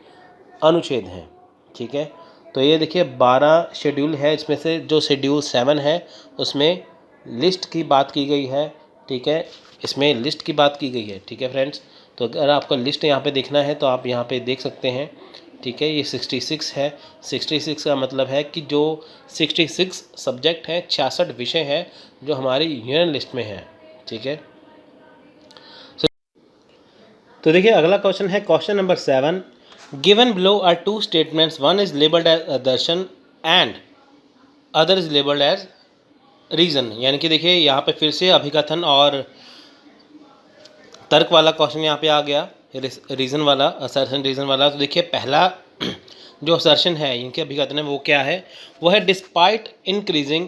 अनुच्छेद हैं। ठीक है, तो ये देखिए 12 शेड्यूल है, इसमें से जो शेड्यूल 7 है उसमें लिस्ट की बात की गई है। ठीक है, इसमें लिस्ट की बात की गई है। ठीक है फ्रेंड्स, तो अगर आपको लिस्ट यहाँ पे देखना है तो आप यहाँ पे देख सकते हैं। ठीक है, ये 66 है। 66 का मतलब है कि जो 66 सब्जेक्ट हैं, 66 विषय हैं जो हमारी यूनियन लिस्ट में हैं। ठीक है, तो देखिए अगला क्वेश्चन है question number 7। Given below are 2 statements, one is labelled as assertion and other is labelled as reason. यानी कि देखिए यहाँ पे फिर से अभिकथन और तर्क वाला क्वेश्चन यहाँ पे आ गया, रीज़न वाला, असर्शन रीज़न वाला। तो देखिए पहला जो असर्शन है इनके अभिकथन है वो क्या है, वो है despite increasing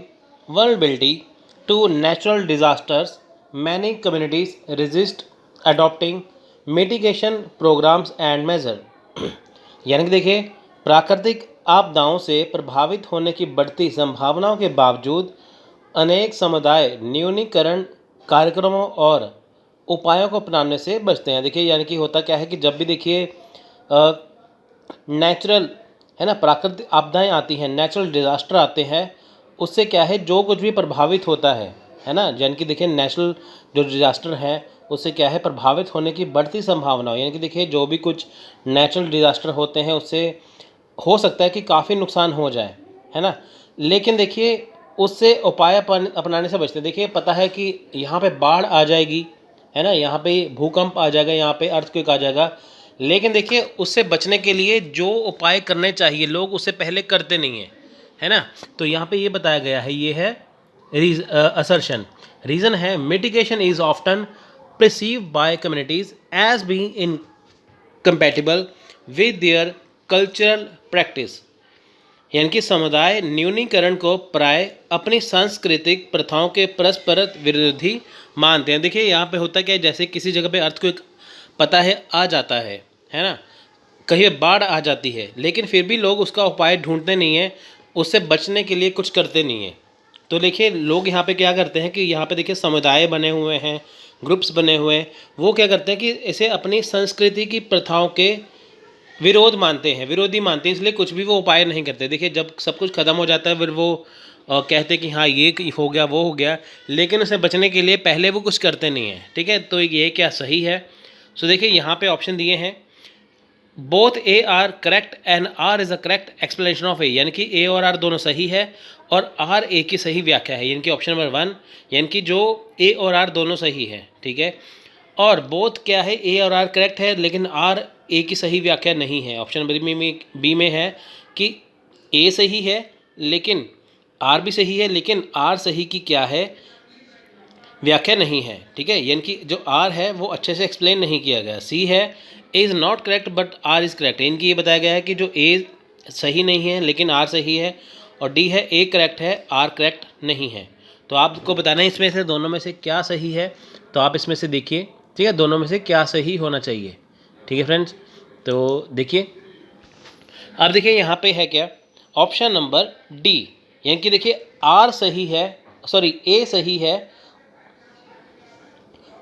vulnerability to natural disasters many communities resist adopting mitigation programmes and measure. यानी कि देखिए प्राकृतिक आपदाओं से प्रभावित होने की बढ़ती संभावनाओं के बावजूद अनेक समुदाय न्यूनीकरण कार्यक्रमों और उपायों को अपनाने से बचते हैं। देखिए यानी कि होता क्या है कि जब भी देखिए नेचुरल है ना, प्राकृतिक आपदाएं आती हैं, नेचुरल डिज़ास्टर आते हैं, उससे क्या है जो कुछ भी प्रभावित होता है ना, यानी कि देखिए नेचुरल जो डिज़ास्टर है उससे क्या है प्रभावित होने की बढ़ती संभावना। यानी कि देखिए जो भी कुछ नेचुरल डिज़ास्टर होते हैं उससे हो सकता है कि काफ़ी नुकसान हो जाए, है ना, लेकिन देखिए उससे उपाय अपनाने से बचते हैं। देखिए पता है कि यहाँ पे बाढ़ आ जाएगी, है ना, यहाँ पे भूकंप आ जाएगा, यहाँ पे अर्थक्वेक आ जाएगा, लेकिन देखिए उससे बचने के लिए जो उपाय करने चाहिए लोग उससे पहले करते नहीं हैं, है ना। तो यहाँ पे ये बताया गया है, ये है असर्शन। रीज़न है mitigation is often perceived by communities as being incompatible with their cultural practice। यानी कि समुदाय न्यूनीकरण को प्राय अपनी सांस्कृतिक प्रथाओं के परस्पर विरोधी मानते हैं। देखिए यहाँ पे होता क्या है, जैसे किसी जगह पे अर्थक्वेक पता है आ जाता है ना, कहीं बाढ़ आ जाती है, लेकिन फिर भी लोग उसका उपाय ढूंढते नहीं हैं, उससे बचने के लिए कुछ करते नहीं हैं। तो देखिए लोग यहाँ पे क्या करते हैं कि यहाँ पे देखिए समुदाय बने हुए हैं, ग्रुप्स बने हुए हैं, वो क्या करते हैं कि इसे अपनी संस्कृति की प्रथाओं के विरोधी मानते हैं, इसलिए कुछ भी वो उपाय नहीं करते। देखिए जब सब कुछ ख़त्म हो जाता है फिर वो कहते हैं कि हाँ ये हो गया वो हो गया, लेकिन उसे बचने के लिए पहले वो कुछ करते नहीं हैं। ठीक है, तो ये क्या सही है। सो देखिए यहाँ पे ऑप्शन दिए हैं, both A R correct and R is a correct explanation of A. यानी कि ए और आर दोनों सही है और आर ए की सही व्याख्या है, यानी कि ऑप्शन नंबर 1, यानी कि जो ए और आर दोनों सही है। ठीक है, और बोथ क्या है, ए और आर करेक्ट है लेकिन आर ए की सही व्याख्या नहीं है। ऑप्शन नंबर बी में है कि ए सही है लेकिन आर भी सही है, लेकिन आर सही की क्या है व्याख्या नहीं है। ठीक है, यानी कि जो आर है वो अच्छे से एक्सप्लेन नहीं किया गया। सी है A is not correct but R is correct, इनकी ये बताया गया है कि जो ए सही नहीं है लेकिन आर सही है, और डी है ए करेक्ट है आर करेक्ट नहीं है। तो आपको बताना है इसमें से दोनों में से क्या सही है। तो आप इसमें से देखिए, ठीक है, दोनों में से क्या सही होना चाहिए। ठीक है फ्रेंड्स, तो देखिए, अब देखिए यहाँ पे है क्या, ऑप्शन नंबर डी, यानी कि देखिए आर सही है, सॉरी ए सही है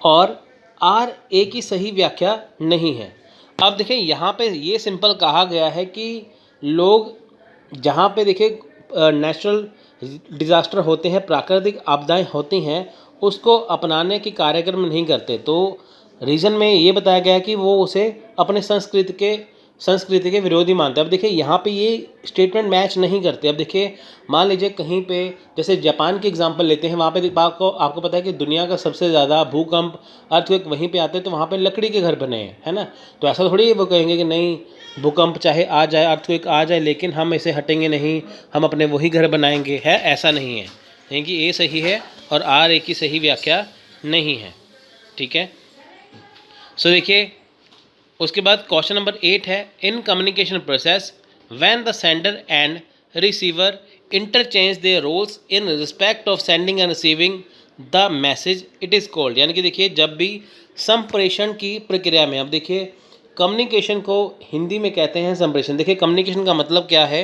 और आर ए की सही व्याख्या नहीं है। अब देखिए यहाँ पे ये सिंपल कहा गया है कि लोग जहाँ पे देखिए नेचुरल डिज़ास्टर होते हैं, प्राकृतिक आपदाएं होती हैं, उसको अपनाने के कार्यक्रम नहीं करते। तो रीज़न में ये बताया गया है कि वो उसे अपने संस्कृति के विरोधी मानते हैं। अब देखिए यहाँ पे ये स्टेटमेंट मैच नहीं करते। अब देखिए मान लीजिए कहीं पे जैसे जापान की एग्जांपल लेते हैं, वहाँ पे आपको पता है कि दुनिया का सबसे ज़्यादा भूकंप अर्थक्वेक वहीं पे आते हैं, तो वहाँ पे लकड़ी के घर बने हैं, है ना। तो ऐसा थोड़ी वो कहेंगे कि नहीं, भूकंप चाहे आ जाए, अर्थक्वेक आ जाए, लेकिन हम इसे हटेंगे नहीं, हम अपने वही घर बनाएंगे, है ऐसा नहीं है। यानी कि ए सही है और आर ए की सही व्याख्या नहीं है। ठीक है, सो देखिए उसके बाद क्वेश्चन नंबर 8 है, in communication process when the sender and receiver interchange their roles in respect of sending and receiving the message it is called. यानी कि देखिए जब भी संप्रेषण की प्रक्रिया में, अब देखिए कम्युनिकेशन को हिंदी में कहते हैं संप्रेषण। देखिए कम्युनिकेशन का मतलब क्या है,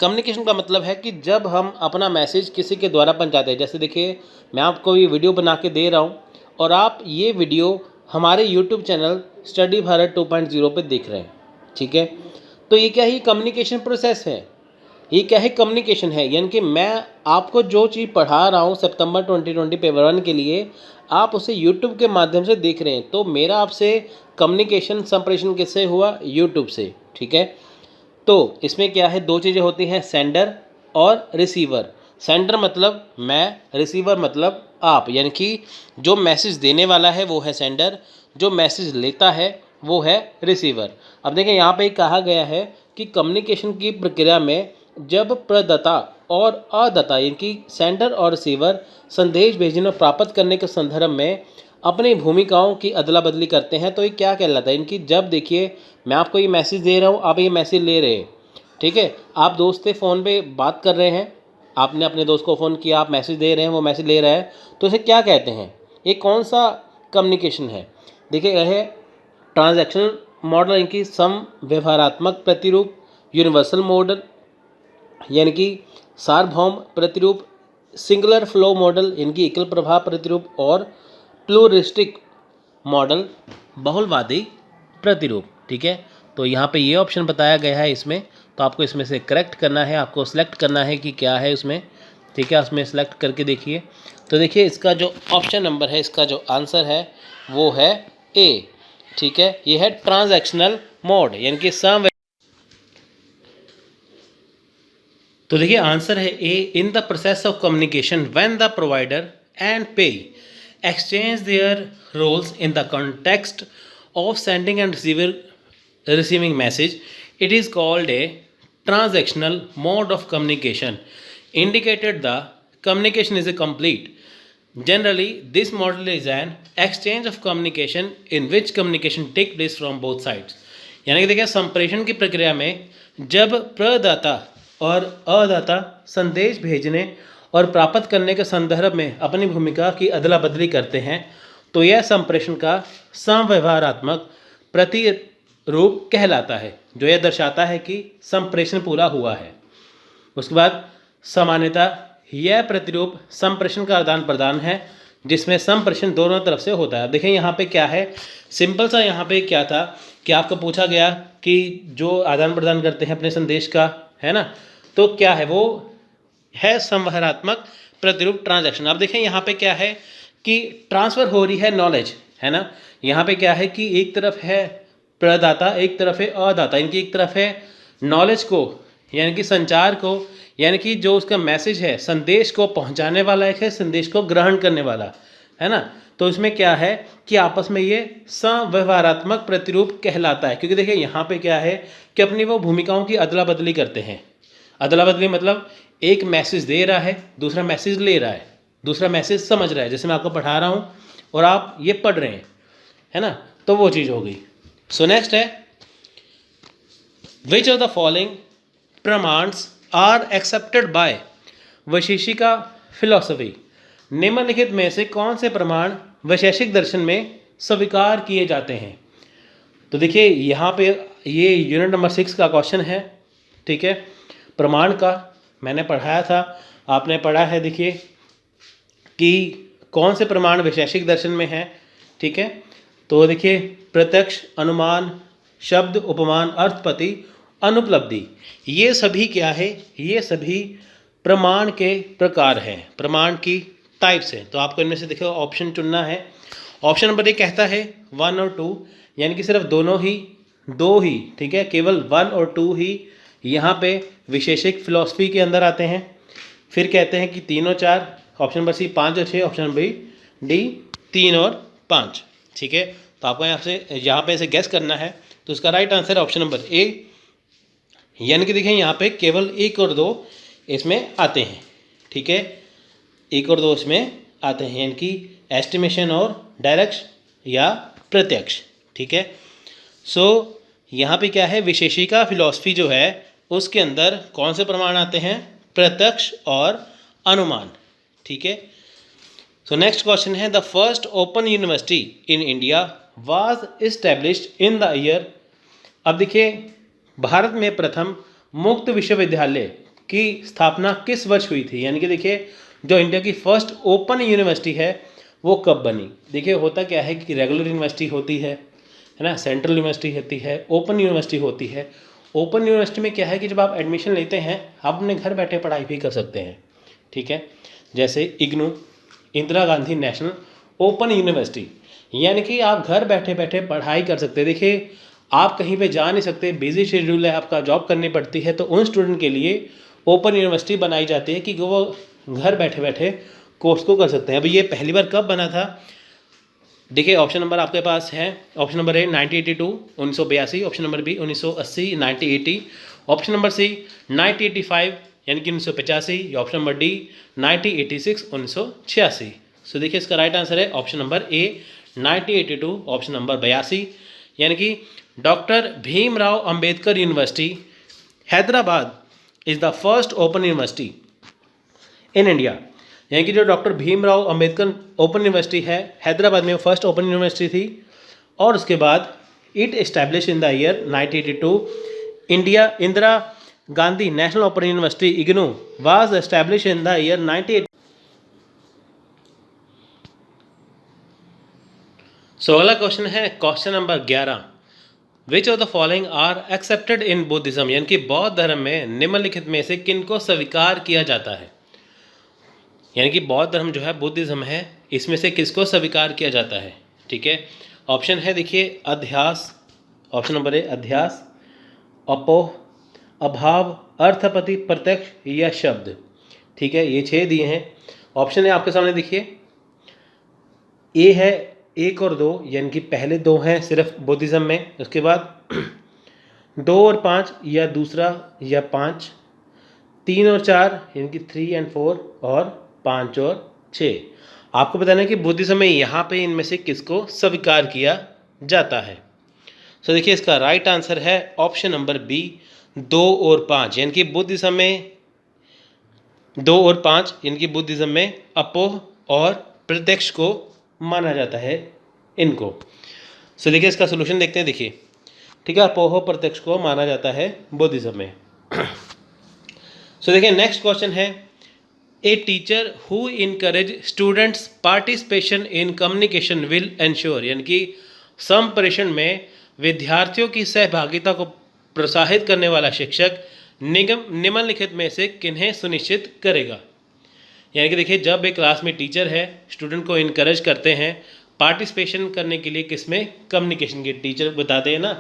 कम्युनिकेशन का मतलब है कि जब हम अपना मैसेज किसी के द्वारा पहुंचाते हैं, जैसे देखिए मैं आपको ये वीडियो बना के दे रहा हूँ और आप ये वीडियो हमारे YouTube चैनल स्टडी भारत 2.0 पे देख रहे हैं, ठीक है। तो ये क्या है, कम्युनिकेशन प्रोसेस है, ये क्या है, कम्युनिकेशन है। यानी कि मैं आपको जो चीज़ पढ़ा रहा हूँ सितंबर 2020 पेपर 1 के लिए, आप उसे YouTube के माध्यम से देख रहे हैं। तो मेरा आपसे कम्युनिकेशन संप्रेषण किससे हुआ, YouTube से, ठीक है। तो इसमें क्या है, दो चीज़ें होती हैं, सेंडर और रिसीवर। सेंडर मतलब मैं, रिसीवर मतलब आप, यानी कि जो मैसेज देने वाला है वो है सेंडर, जो मैसेज लेता है वो है रिसीवर। अब देखिए यहाँ पे कहा गया है कि कम्युनिकेशन की प्रक्रिया में जब प्रदाता और अदाता यानी कि सेंडर और रिसीवर संदेश भेजने और प्राप्त करने के संदर्भ में अपनी भूमिकाओं की अदला बदली करते हैं, तो ये क्या कहलाता है, इनकी, जब देखिए मैं आपको ये मैसेज दे रहा हूँ, आप ये मैसेज ले रहे हैं, ठीक है। आप दोस्त से फ़ोन पे बात कर रहे हैं, आपने अपने दोस्त को फ़ोन किया, आप मैसेज दे रहे हैं, वो मैसेज ले रहा है, तो इसे क्या कहते हैं, ये कौन सा कम्युनिकेशन है। देखिए यह है ट्रांजैक्शनल मॉडल, यानी कि सम व्यवहारात्मक प्रतिरूप, यूनिवर्सल मॉडल यानी कि सार्वभौम प्रतिरूप, सिंगुलर फ्लो मॉडल यानी कि एकल प्रभाव प्रतिरूप, और प्लूरिस्टिक मॉडल बहुलवादी प्रतिरूप। ठीक है, तो यहाँ पे ये ऑप्शन बताया गया है इसमें, तो आपको इसमें से करेक्ट करना है, आपको सेलेक्ट करना है कि क्या है उसमें। ठीक है, उसमें सेलेक्ट करके देखिए। तो देखिए इसका जो ऑप्शन नंबर है, इसका जो आंसर है वो है ए। ठीक है, ये है ट्रांजैक्शनल मोड यानी कि तो देखिए आंसर है A, in the process of communication when the provider and pay exchange their roles in the context of sending and receiving message, it is called a transactional mode of communication, indicated the communication is a complete. Generally this model is an exchange of communication in which communication take place from both sides. यानी कि देखिए संप्रेषण की प्रक्रिया में जब प्रदाता और अदाता संदेश भेजने और प्राप्त करने के संदर्भ में अपनी भूमिका की अदला बदली करते हैं, तो यह संप्रेषण का समव्यवहारात्मक प्रतिरूप कहलाता है, जो यह दर्शाता है कि संप्रेषण पूरा हुआ है। उसके बाद सामान्यतः यह प्रतिरूप संप्रेषण का आदान प्रदान है जिसमें संप्रेषण दोनों तरफ से होता है। देखें यहाँ पे क्या है, सिंपल सा यहाँ पे क्या था कि आपको पूछा गया कि जो आदान प्रदान करते हैं अपने संदेश का, है ना, तो क्या है, वो है संवहनात्मक प्रतिरूप ट्रांजैक्शन। अब देखें यहाँ पे क्या है कि ट्रांसफ़र हो रही है नॉलेज, है ना। यहाँ पे क्या है कि एक तरफ है प्रदाता, एक तरफ है अदाता, इनकी एक तरफ है नॉलेज को यानी कि संचार को, यानी कि जो उसका मैसेज है संदेश को पहुंचाने वाला, एक है संदेश को ग्रहण करने वाला, है ना। तो इसमें क्या है कि आपस में ये संव्यवहारात्मक प्रतिरूप कहलाता है, क्योंकि देखिए यहाँ पे क्या है कि अपनी वो भूमिकाओं की अदला बदली करते हैं। अदला बदली मतलब एक मैसेज दे रहा है, दूसरा मैसेज ले रहा है, दूसरा मैसेज समझ रहा है, जैसे मैं आपको पढ़ा रहा हूँ और आप ये पढ़ रहे हैं, है ना, तो वो चीज़ हो गई। सो नेक्स्ट है, विच ऑफ द फॉलोइंग प्रमाण्स are accepted by Vaisheshika philosophy. निम्नलिखित में से कौन से प्रमाण वैशेषिक दर्शन में स्वीकार किए जाते हैं? तो देखिए यहाँ पे ये यूनिट नंबर 6 का क्वेश्चन है, ठीक है। प्रमाण का मैंने पढ़ाया था, आपने पढ़ा है, देखिए कि कौन से प्रमाण वैशेषिक दर्शन में है, ठीक है। तो देखिए प्रत्यक्ष, अनुमान, शब्द, उपमान, अर्थपति, अनुपलब्धि, ये सभी क्या है? ये सभी प्रमाण के प्रकार हैं, प्रमाण की टाइप्स हैं। तो आपको इनमें से देखो ऑप्शन चुनना है। ऑप्शन नंबर 1 कहता है 1 और 2, यानी कि सिर्फ दो ही, ठीक है, केवल 1 और 2 ही यहाँ पे विशेषिक फिलॉसफी के अंदर आते हैं। फिर कहते हैं कि 3 और 4, ऑप्शन नंबर सी 5 और 6, ऑप्शन नंबर डी 3 और 5, ठीक है। तो आपको यहाँ पे इसे गैस करना है। तो उसका राइट आंसर है ऑप्शन नंबर ए, यानी कि देखिए यहाँ पे केवल 1 और 2 इसमें आते हैं, ठीक है। 1 और 2 इसमें आते हैं, यानी कि एस्टिमेशन और डायरेक्ट या प्रत्यक्ष, ठीक है। सो यहाँ पे क्या है? विशेषिका फिलॉसफी जो है उसके अंदर कौन से प्रमाण आते हैं? प्रत्यक्ष और अनुमान, ठीक है। सो नेक्स्ट क्वेश्चन है, the first open university in India was established in the year. अब देखिए भारत में प्रथम मुक्त विश्वविद्यालय की स्थापना किस वर्ष हुई थी? यानी कि देखिए जो इंडिया की फर्स्ट ओपन यूनिवर्सिटी है वो कब बनी? देखिए होता क्या है कि रेगुलर यूनिवर्सिटी होती है ना, सेंट्रल यूनिवर्सिटी होती है, ओपन यूनिवर्सिटी होती है। ओपन यूनिवर्सिटी में क्या है कि जब आप एडमिशन लेते हैं आप अपने घर बैठे पढ़ाई भी कर सकते हैं, ठीक है। जैसे IGNOU, Indira Gandhi national open university, यानी कि आप घर बैठे बैठे पढ़ाई कर सकते हैं। देखिए आप कहीं पे जा नहीं सकते, बिजी शेड्यूल है आपका, जॉब करनी पड़ती है, तो उन स्टूडेंट के लिए ओपन यूनिवर्सिटी बनाई जाती है कि वो घर बैठे बैठे कोर्स को कर सकते हैं। अभी ये पहली बार कब बना था? देखिए ऑप्शन नंबर आपके पास है, option number A 1982 1982, option number B 1980 1980, option number C 1985 यानी कि 1985, या ऑप्शन नंबर डी 1986 1986। सो देखिए इसका राइट आंसर है option number A 1982, option number 82, यानी कि doctor Bhimrao Ambedkar university Hyderabad is the first open university in India. यानी कि जो doctor Bhimrao Ambedkar open university है हैदराबाद में फर्स्ट ओपन यूनिवर्सिटी थी, और उसके बाद it establish in the year 1982। Indira Gandhi national open university IGNOU was establish in the year 1980। So अगला क्वेश्चन है question number 11, which of the following are accepted in Buddhism, यानी कि बौद्ध धर्म में निम्नलिखित में से किनको स्वीकार किया जाता है? यानी कि बौद्ध धर्म जो है, बुद्धिज्म है, इसमें से किसको स्वीकार किया जाता है, ठीक है। ऑप्शन है देखिए अध्यास, ऑप्शन नंबर ए अध्यास, अपोह, अभाव, अर्थपति, प्रत्यक्ष या शब्द, ठीक है। ये 6 दिए हैं। ऑप्शन है आपके सामने देखिए, ए है 1 और 2, यानी कि पहले 2 हैं सिर्फ बुद्धिज्म में, उसके बाद 2 और 5 या दूसरा या 5, 3 और 4 यानी कि 3 and 4, और 5 और 6। आपको बताना है कि बुद्धिज्म में यहाँ पे इनमें से किसको स्वीकार किया जाता है। सो देखिए इसका राइट आंसर है ऑप्शन नंबर बी 2 और 5, यानी कि बुद्धिज्म में 2 और 5, यानी कि बुद्धिज्म में अपोह और प्रत्यक्ष को माना जाता है इनको। सो देखिए इसका सोल्यूशन देखते हैं, देखिए ठीक है, अपोह प्रत्यक्ष को माना जाता है बुद्धिज्म में। सो देखिए नेक्स्ट क्वेश्चन है, a teacher who encourage students participation in communication will ensure, यानी कि संप्रेषण में विद्यार्थियों की सहभागिता को प्रोत्साहित करने वाला शिक्षक निम्नलिखित में से किन्हें सुनिश्चित करेगा। यानी कि देखिए जब एक क्लास में टीचर है, स्टूडेंट को इनकरेज करते हैं पार्टिसिपेशन करने के लिए, किसमें? कम्युनिकेशन के। टीचर बताते हैं ना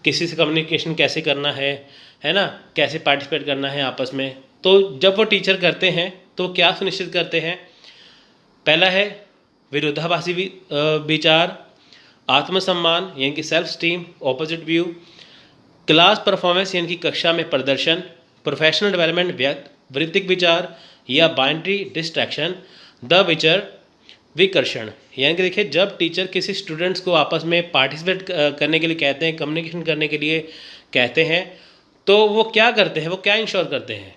किसी से कम्युनिकेशन कैसे करना है ना, कैसे पार्टिसिपेट करना है आपस में। तो जब वो टीचर करते हैं तो क्या सुनिश्चित करते हैं? पहला है विरोधाभासी विचार, आत्मसम्मान यानी कि self esteem, opposite view, class performance यानी कि कक्षा में प्रदर्शन, प्रोफेशनल डेवलपमेंट, वृत्तिक विचार, या बाइंड्री डिस्ट्रैक्शन, द विकर्षण। यानी कि देखिए जब टीचर किसी स्टूडेंट्स को आपस में पार्टिसिपेट करने के लिए कहते हैं, कम्युनिकेशन करने के लिए कहते हैं, तो वो क्या करते हैं, वो क्या इंश्योर करते हैं,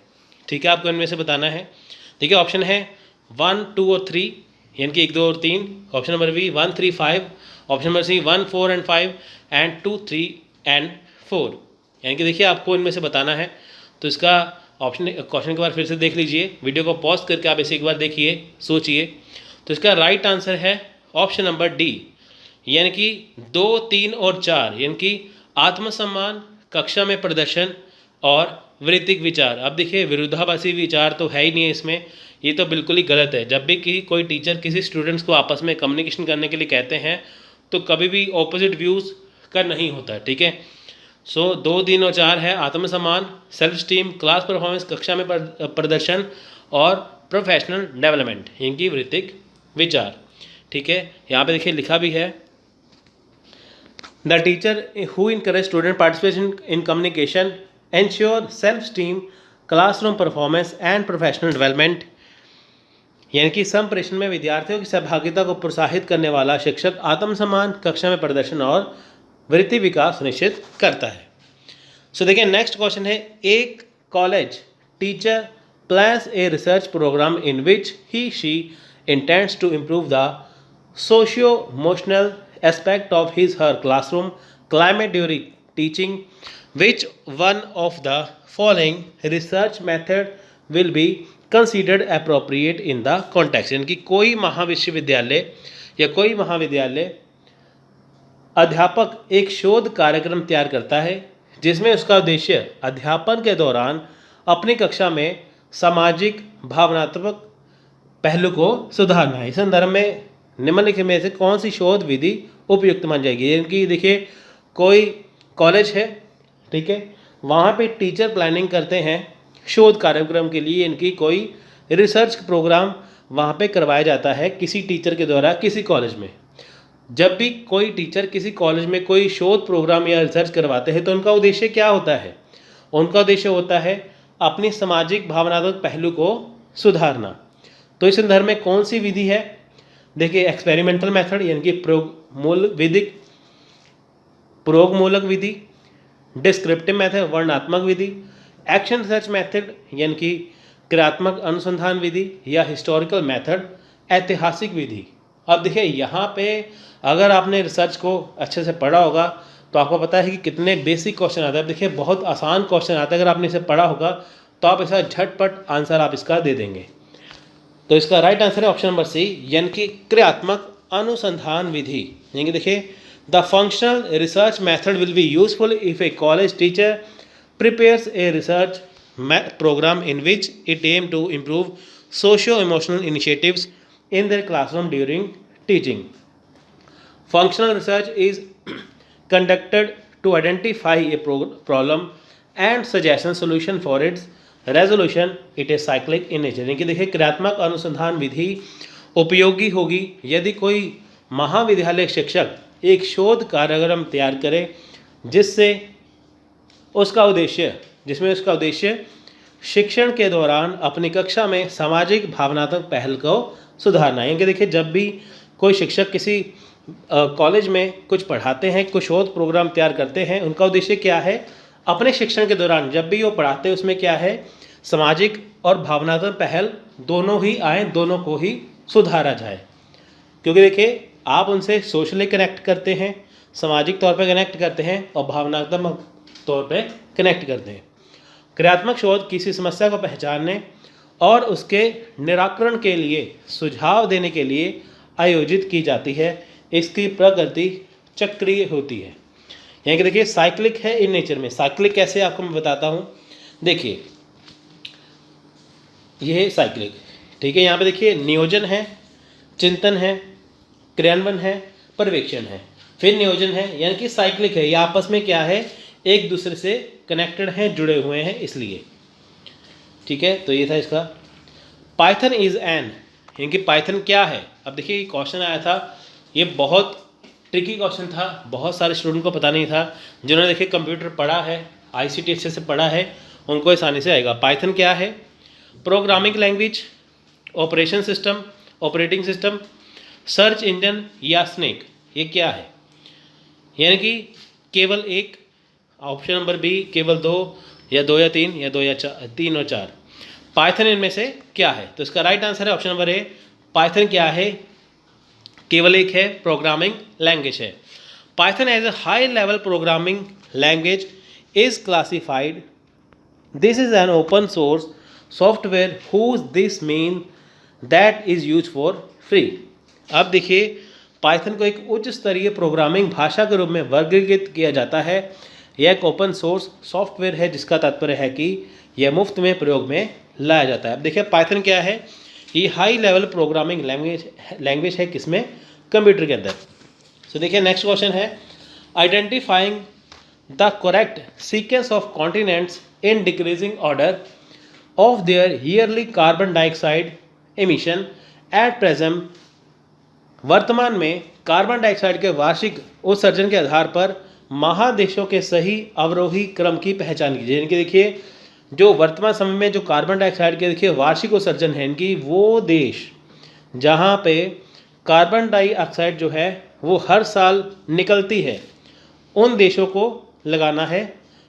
ठीक है, आपको इनमें से बताना है। देखिए ऑप्शन है 1, 2 और 3 यानी कि 1, 2 और 3, option number B 1, 3, 5, option number C 1, 4 and 5 and 2, 3 and 4। यानी कि देखिए आपको इनमें से बताना है। तो इसका ऑप्शन क्वेश्चन के बार फिर से देख लीजिए, वीडियो को पॉज करके आप इसे एक बार देखिए, सोचिए। तो इसका राइट आंसर है ऑप्शन नंबर डी, यानी कि 2, 3 और 4, यानी कि आत्मसम्मान, कक्षा में प्रदर्शन और वृत्तिक विचार। अब देखिए विरोधाभासी विचार तो है ही नहीं है इसमें, ये तो बिल्कुल ही गलत है। जब भी कोई टीचर किसी स्टूडेंट्स को आपस में कम्युनिकेशन करने के लिए कहते हैं तो कभी भी ऑपोजिट व्यूज़ का नहीं होता है, ठीक है। सो 2, 3 और 4 है आत्मसम्मान, सेल्फ स्टीम, क्लास परफॉर्मेंस, कक्षा में प्रदर्शन और प्रोफेशनल डेवलपमेंट, इनकी वृत्तिक विचार, ठीक है। यहाँ पे देखिए लिखा भी है, the teacher who encourage student participation in communication ensure self esteem, classroom performance and professional development, यानी कि संप्रेषण में विद्यार्थियों की सहभागिता को प्रोत्साहित करने वाला शिक्षक आत्मसम्मान, कक्षा में प्रदर्शन और वृत्ति विकास सुनिश्चित करता है। सो देखिए नेक्स्ट क्वेश्चन है, एक college teacher plans a research programme in which he she intends to improve the socio emotional aspect of his her classroom climate during teaching, which one of the following research method will be considered appropriate in the context. यानी कि कोई महाविश्वविद्यालय या कोई महाविद्यालय अध्यापक एक शोध कार्यक्रम तैयार करता है जिसमें उसका उद्देश्य अध्यापन के दौरान अपनी कक्षा में सामाजिक भावनात्मक पहलू को सुधारना है। इस संदर्भ में निम्नलिखित में से कौन सी शोध विधि उपयुक्त मान जाएगी। यानी कि देखिए कोई कॉलेज है, ठीक है, वहाँ पे टीचर प्लानिंग करते हैं शोध कार्यक्रम के लिए, इनकी कोई रिसर्च प्रोग्राम वहाँ पे करवाया जाता है किसी टीचर के द्वारा किसी कॉलेज में। जब भी कोई टीचर किसी कॉलेज में कोई शोध प्रोग्राम या रिसर्च करवाते हैं तो उनका उद्देश्य क्या होता है? उनका उद्देश्य होता है अपनी सामाजिक भावनात्मक पहलू को सुधारना। तो इस संदर्भ में कौन सी विधि है? देखिए एक्सपेरिमेंटल मेथड यानी कि प्रयोगमूलक विधि, डिस्क्रिप्टिव मेथड वर्णनात्मक विधि, एक्शन रिसर्च मेथड यानी कि क्रियात्मक अनुसंधान विधि, या हिस्टोरिकल मेथड ऐतिहासिक विधि। अब देखिए यहाँ पे अगर आपने रिसर्च को अच्छे से पढ़ा होगा तो आपको पता है कि कितने बेसिक क्वेश्चन आते हैं। देखिए बहुत आसान क्वेश्चन आता है, अगर आपने इसे पढ़ा होगा तो आप ऐसा झटपट आंसर आप इसका दे देंगे। तो इसका राइट आंसर है ऑप्शन नंबर सी, यानी कि क्रियात्मक अनुसंधान विधि। यानी कि देखिए the functional research method will be useful if a college teacher prepares a research programme in which it aim to improve socio emotional initiatives in their classroom during teaching. Functional research is conducted to identify a problem and suggest solution for its resolution. It is cyclic in nature. यानी कि देखिए क्रियात्मक अनुसंधान विधि उपयोगी होगी यदि कोई महाविद्यालय शिक्षक एक शोध कार्यक्रम तैयार करे जिसमें उसका उद्देश्य शिक्षण के दौरान अपनी कक्षा में सामाजिक भावनात्मक पहल को सुधारना। यानी कि देखिए जब भी कोई शिक्षक किसी कॉलेज में कुछ पढ़ाते हैं, कुछ शोध प्रोग्राम तैयार करते हैं, उनका उद्देश्य क्या है? अपने शिक्षण के दौरान जब भी वो पढ़ाते हैं उसमें क्या है, सामाजिक और भावनात्मक पहल दोनों ही आए, दोनों को ही सुधारा जाए। क्योंकि देखिए आप उनसे सोशली कनेक्ट करते हैं, सामाजिक तौर पर कनेक्ट करते हैं और भावनात्मक तौर पर कनेक्ट करते हैं। क्रियात्मक शोध किसी समस्या को पहचानने और उसके निराकरण के लिए सुझाव देने के लिए आयोजित की जाती है। इसकी प्रकृति चक्रीय होती है। यानी कि देखिए साइक्लिक है इन नेचर में। साइक्लिक कैसे आपको मैं बताता हूँ। देखिए यह साइक्लिक, ठीक है। यहाँ पे देखिए नियोजन है, चिंतन है, क्रियान्वयन है, पर्यवेक्षण है, फिर नियोजन है, यानी कि साइक्लिक है। ये आपस में क्या है, एक दूसरे से कनेक्टेड हैं, जुड़े हुए हैं, इसलिए ठीक है। तो ये था इसका। पाइथन इज एन, यानी कि पाइथन क्या है। अब देखिए क्वेश्चन आया था, ये बहुत ट्रिकी क्वेश्चन था, बहुत सारे स्टूडेंट को पता नहीं था। जिन्होंने देखिए कंप्यूटर पढ़ा है, आईसीटी अच्छे से पढ़ा है, उनको आसानी से आएगा। पाइथन क्या है? Programming language, operation system, operating system, search engine या स्नेक। ये क्या है? यानी कि केवल एक, ऑप्शन नंबर बी केवल 2 या 2 या 3 या 2 या 3 और 4। पाइथन इनमें से क्या है? तो इसका राइट आंसर है ऑप्शन नंबर ए, पाइथन क्या है? केवल एक है, प्रोग्रामिंग लैंग्वेज है। Python as a high level programming language is classified, this is an open source software whose this mean that is use for free. अब देखिए, Python को एक उच्च स्तरीय प्रोग्रामिंग भाषा के रूप में वर्गीकृत किया जाता है। यह एक ओपन सोर्स सॉफ्टवेयर है जिसका तात्पर्य है कि यह मुफ्त में प्रयोग में लाया जाता है। अब देखिए पाइथन क्या है? ये हाई लेवल प्रोग्रामिंग लैंग्वेज है, किसमें? कंप्यूटर के अंदर। सो देखिए नेक्स्ट क्वेश्चन है, identifying the correct sequence of continents in decreasing order of their yearly carbon dioxide emission at present. वर्तमान में कार्बन डाइऑक्साइड के वार्षिक उत्सर्जन के आधार पर महादेशों के सही अवरोही क्रम की पहचान कीजिए। इनके देखिए जो वर्तमान समय में जो कार्बन डाइऑक्साइड के देखिए वार्षिक उत्सर्जन है इनकी, वो देश जहाँ पे कार्बन डाइऑक्साइड जो है वो हर साल निकलती है, उन देशों को लगाना है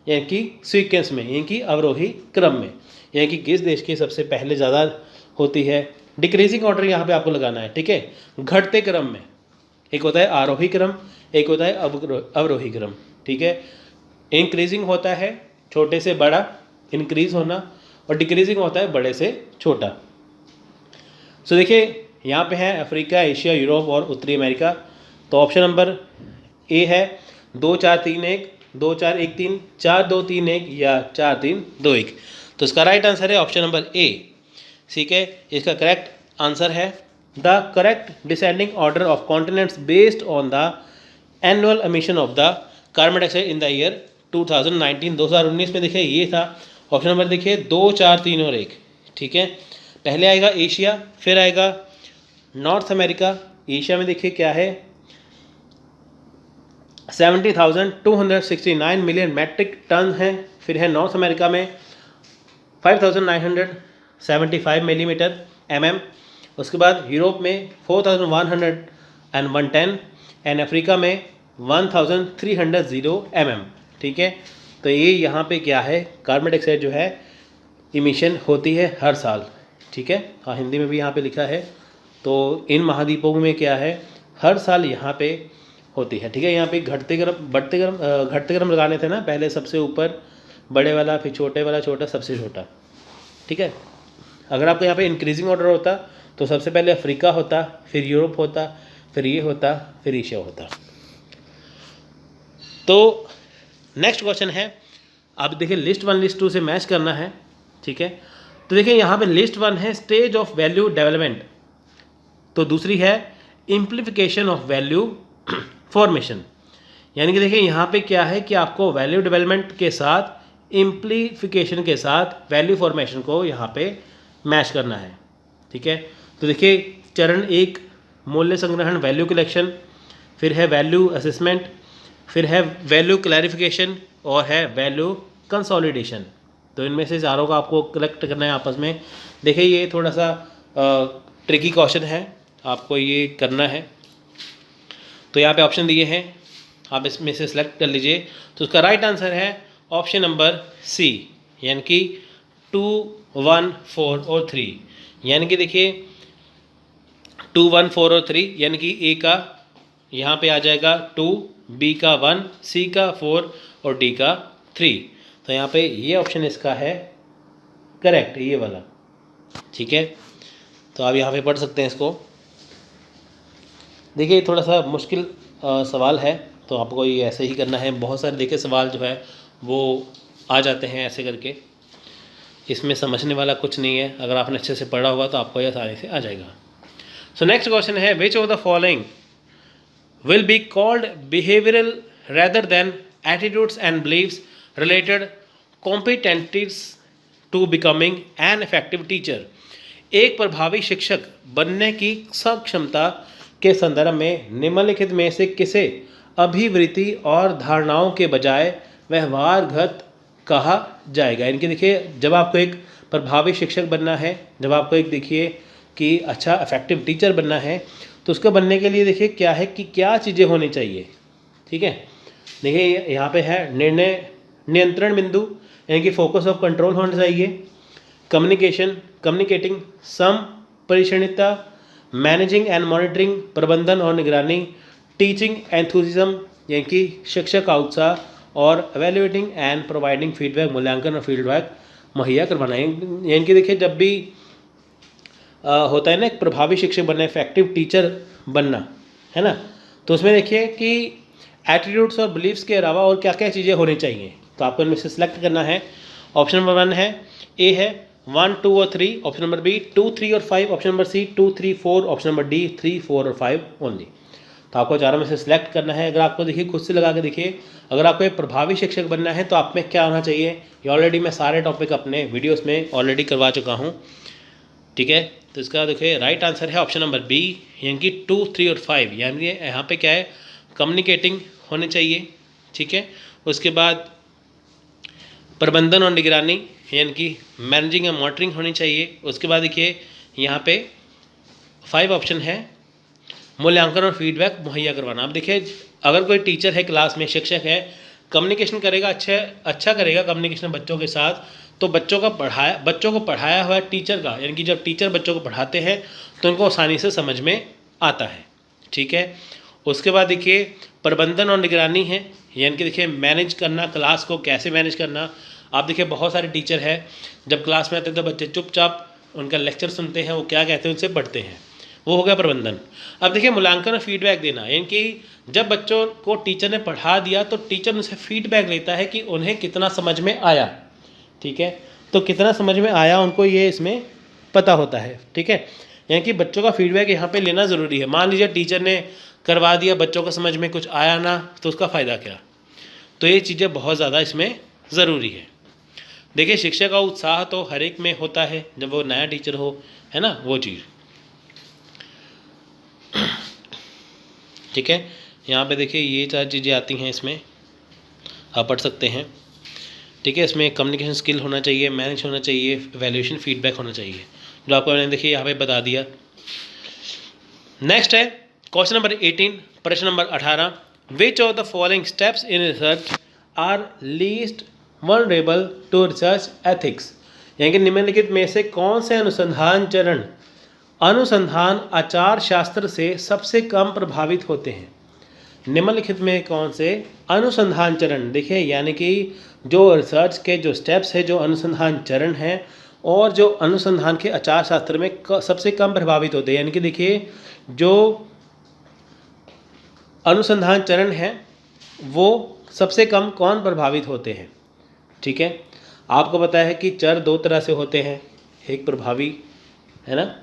यानी कि सीक्वेंस में, यानी कि अवरोही क्रम में, यानी कि किस देश की सबसे पहले ज़्यादा होती है। डिक्रीजिंग ऑर्डर यहाँ पे आपको लगाना है, ठीक है, घटते क्रम में। एक होता है आरोही क्रम, एक होता है अवरोही क्रम, ठीक है। इंक्रीजिंग होता है छोटे से बड़ा, इंक्रीज होना, और डिक्रीजिंग होता है बड़े से छोटा। सो देखिए यहाँ पे है अफ्रीका, एशिया, यूरोप और उत्तरी अमेरिका। तो ऑप्शन नंबर ए है 2 4 3 1, 2 4 1 3, 4 2 3 1 या 4 3 2 1। तो इसका राइट आंसर है ऑप्शन नंबर ए, ठीक है। इसका करेक्ट आंसर है the correct descending order of continents based on the annual emission of the carbon dioxide in the year 2019। 2019 में देखिए ये था ऑप्शन नंबर, देखिए 2 4 3 और 1, ठीक है। पहले आएगा एशिया, फिर आएगा नॉर्थ अमेरिका। एशिया में देखिए क्या है, 70,269 मिलियन मैट्रिक टन है। फिर है नॉर्थ अमेरिका में 5,975 मिलीमीटर mm। उसके बाद यूरोप में 4,110 एंड अफ्रीका में 1,300 mm, ठीक है। तो ये यहाँ पे क्या है, कार्बन डाइऑक्साइड जो है इमिशन होती है हर साल, ठीक है। हाँ, हिंदी में भी यहाँ पे लिखा है। तो इन महाद्वीपों में क्या है, हर साल यहाँ पे होती है, ठीक है। यहाँ पे घटते क्रम लगाने थे ना, पहले सबसे ऊपर बड़े वाला, फिर छोटे वाला, छोटा, सबसे छोटा, ठीक है। अगर आपको यहाँ पे इंक्रीजिंग ऑर्डर होता तो सबसे पहले अफ्रीका होता, फिर यूरोप होता, फिर ये होता, फिर एशिया होता। तो नेक्स्ट क्वेश्चन है, अब देखिए लिस्ट 1 लिस्ट 2 से मैच करना है, ठीक है। तो देखिए यहाँ पे लिस्ट 1 है स्टेज ऑफ वैल्यू डेवलपमेंट, तो दूसरी है इम्प्लीफिकेशन ऑफ वैल्यू फॉर्मेशन। यानी कि देखिए यहाँ पे क्या है कि आपको वैल्यू डेवलपमेंट के साथ इम्प्लीफिकेशन के साथ वैल्यू फॉर्मेशन को यहाँ पे मैच करना है, ठीक है। तो देखिए चरण 1 मूल्य संग्रहण, वैल्यू कलेक्शन, फिर है वैल्यू असेसमेंट, फिर है वैल्यू क्लैरिफिकेशन और है वैल्यू कंसोलिडेशन। तो इनमें से चारों का आपको कलेक्ट करना है आपस में। देखिए ये थोड़ा सा ट्रिकी क्वेश्चन है, आपको ये करना है। तो यहाँ पे ऑप्शन दिए हैं, आप इसमें से सिलेक्ट कर लीजिए। तो उसका राइट आंसर है ऑप्शन नंबर सी, यानी कि 2 1 4 और 3। यानी कि देखिए 2 1 4 और 3, यानी कि ए का यहाँ पे आ जाएगा 2, बी का 1, सी का 4 और डी का 3। तो यहाँ पे ये ऑप्शन इसका है करेक्ट, ये वाला, ठीक है। तो आप यहाँ पे पढ़ सकते हैं इसको। देखिए थोड़ा सा मुश्किल सवाल है, तो आपको ये ऐसे ही करना है। बहुत सारे देखिए सवाल जो है वो आ जाते हैं ऐसे करके, इसमें समझने वाला कुछ नहीं है। अगर आपने अच्छे से पढ़ा होगा तो आपको ये आसानी से आ जाएगा। सो नेक्स्ट क्वेश्चन है, which of the following will be called behavioral rather than attitudes and beliefs related competencies to becoming an effective teacher। एक प्रभावी शिक्षक बनने की सक्षमता के संदर्भ में निम्नलिखित में से किसे अभिवृत्ति और धारणाओं के बजाय व्यवहारगत कहा जाएगा। इनके देखिए जब आपको एक प्रभावी शिक्षक बनना है, जब आपको एक देखिए कि अच्छा इफेक्टिव टीचर बनना है, तो उसको बनने के लिए देखिए क्या है कि क्या चीज़ें होनी चाहिए, ठीक है। देखिए यहाँ पे है निर्णय नियंत्रण बिंदु, यानी कि फोकस ऑफ कंट्रोल होना चाहिए, कम्युनिकेटिंग, संप्रेषणीयता, मैनेजिंग एंड मॉनिटरिंग, प्रबंधन और निगरानी, टीचिंग एंथुसिज्म यानी कि शिक्षक का उत्साह, और एवेल्युएटिंग एंड प्रोवाइडिंग फीडबैक, मूल्यांकन और फीडबैक मुहैया करवाना। यानी कि देखिए जब भी होता है ना एक प्रभावी शिक्षक बनना, इफेक्टिव टीचर बनना, है ना, तो उसमें देखिए कि एटीट्यूड्स और बिलीव्स के अलावा और क्या क्या चीज़ें होनी चाहिए, तो आपको इनमें से सिलेक्ट करना है। ऑप्शन नंबर 1 है, ए है 1, 2 और 3, ऑप्शन नंबर बी 2, 3 और 5, option number C 2, 3, 4, option number D 3, 4 और 5 ओनली। तो आपको चारों में से सिलेक्ट करना है। अगर आपको देखिए खुद से लगा के देखिए, अगर आपको एक प्रभावी शिक्षक बनना है तो आप में क्या होना चाहिए, ये ऑलरेडी मैं सारे टॉपिक अपने वीडियोस में ऑलरेडी करवा चुका हूँ, ठीक है। तो इसका देखिए राइट आंसर है ऑप्शन नंबर बी, यानी कि 2, 3 और 5, यानी यहाँ पे क्या है, कम्युनिकेटिंग होने चाहिए, ठीक है। उसके बाद प्रबंधन और निगरानी यानी कि मैनेजिंग एंड मॉनिटरिंग होनी चाहिए। उसके बाद देखिए यहाँ पे 5 ऑप्शन है, मूल्यांकन और फीडबैक मुहैया करवाना। अब देखिए अगर कोई टीचर है, क्लास में शिक्षक है, कम्युनिकेशन करेगा, अच्छा करेगा कम्युनिकेशन बच्चों के साथ, तो बच्चों को पढ़ाया हुआ टीचर का, यानी कि जब टीचर बच्चों को पढ़ाते हैं तो उनको आसानी से समझ में आता है, ठीक है। उसके बाद देखिए प्रबंधन और निगरानी है, यानी कि देखिए मैनेज करना, क्लास को कैसे मैनेज करना। आप देखिए बहुत सारे टीचर हैं, जब क्लास में आते हैं तो बच्चे चुपचाप उनका लेक्चर सुनते हैं, वो क्या कहते हैं उनसे पढ़ते हैं, वो हो गया प्रबंधन। अब देखिए मूल्यांकन और फीडबैक देना, यानी कि जब बच्चों को टीचर ने पढ़ा दिया तो टीचर उनसे फीडबैक लेता है कि उन्हें कितना समझ में आया, ठीक है। तो कितना समझ में आया उनको ये इसमें पता होता है, ठीक है। यानी कि बच्चों का फीडबैक यहाँ पे लेना ज़रूरी है। मान लीजिए टीचर ने करवा दिया, बच्चों को समझ में कुछ आया ना, तो उसका फ़ायदा क्या। तो ये चीज़ें बहुत ज़्यादा इसमें ज़रूरी है। देखिए शिक्षक का उत्साह तो हर एक में होता है जब वो नया टीचर हो, है ना, वो चीज़, ठीक है। यहाँ पे देखिए ये 4 चीज़ें आती हैं, इसमें आप पढ़ सकते हैं, ठीक है। इसमें कम्युनिकेशन स्किल होना चाहिए, मैनेज होना चाहिए, वैल्यूएशन फीडबैक होना चाहिए, जो आपको मैंने देखिए यहाँ पे बता दिया। नेक्स्ट है क्वेश्चन नंबर 18, प्रश्न number 18, which of the following steps in research are least vulnerable to research ethics, यानी कि निम्नलिखित में से कौन से अनुसंधान आचार शास्त्र से सबसे कम प्रभावित होते हैं। निम्नलिखित में कौन से अनुसंधान चरण, देखिए यानी कि जो रिसर्च के जो स्टेप्स है, जो अनुसंधान चरण हैं और जो अनुसंधान के आचार शास्त्र में सबसे कम प्रभावित होते हैं, यानी कि देखिए जो अनुसंधान चरण हैं वो सबसे कम कौन प्रभावित होते हैं, ठीक है। आपको पता है कि चर 2 तरह से होते हैं, एक प्रभावी, है ना,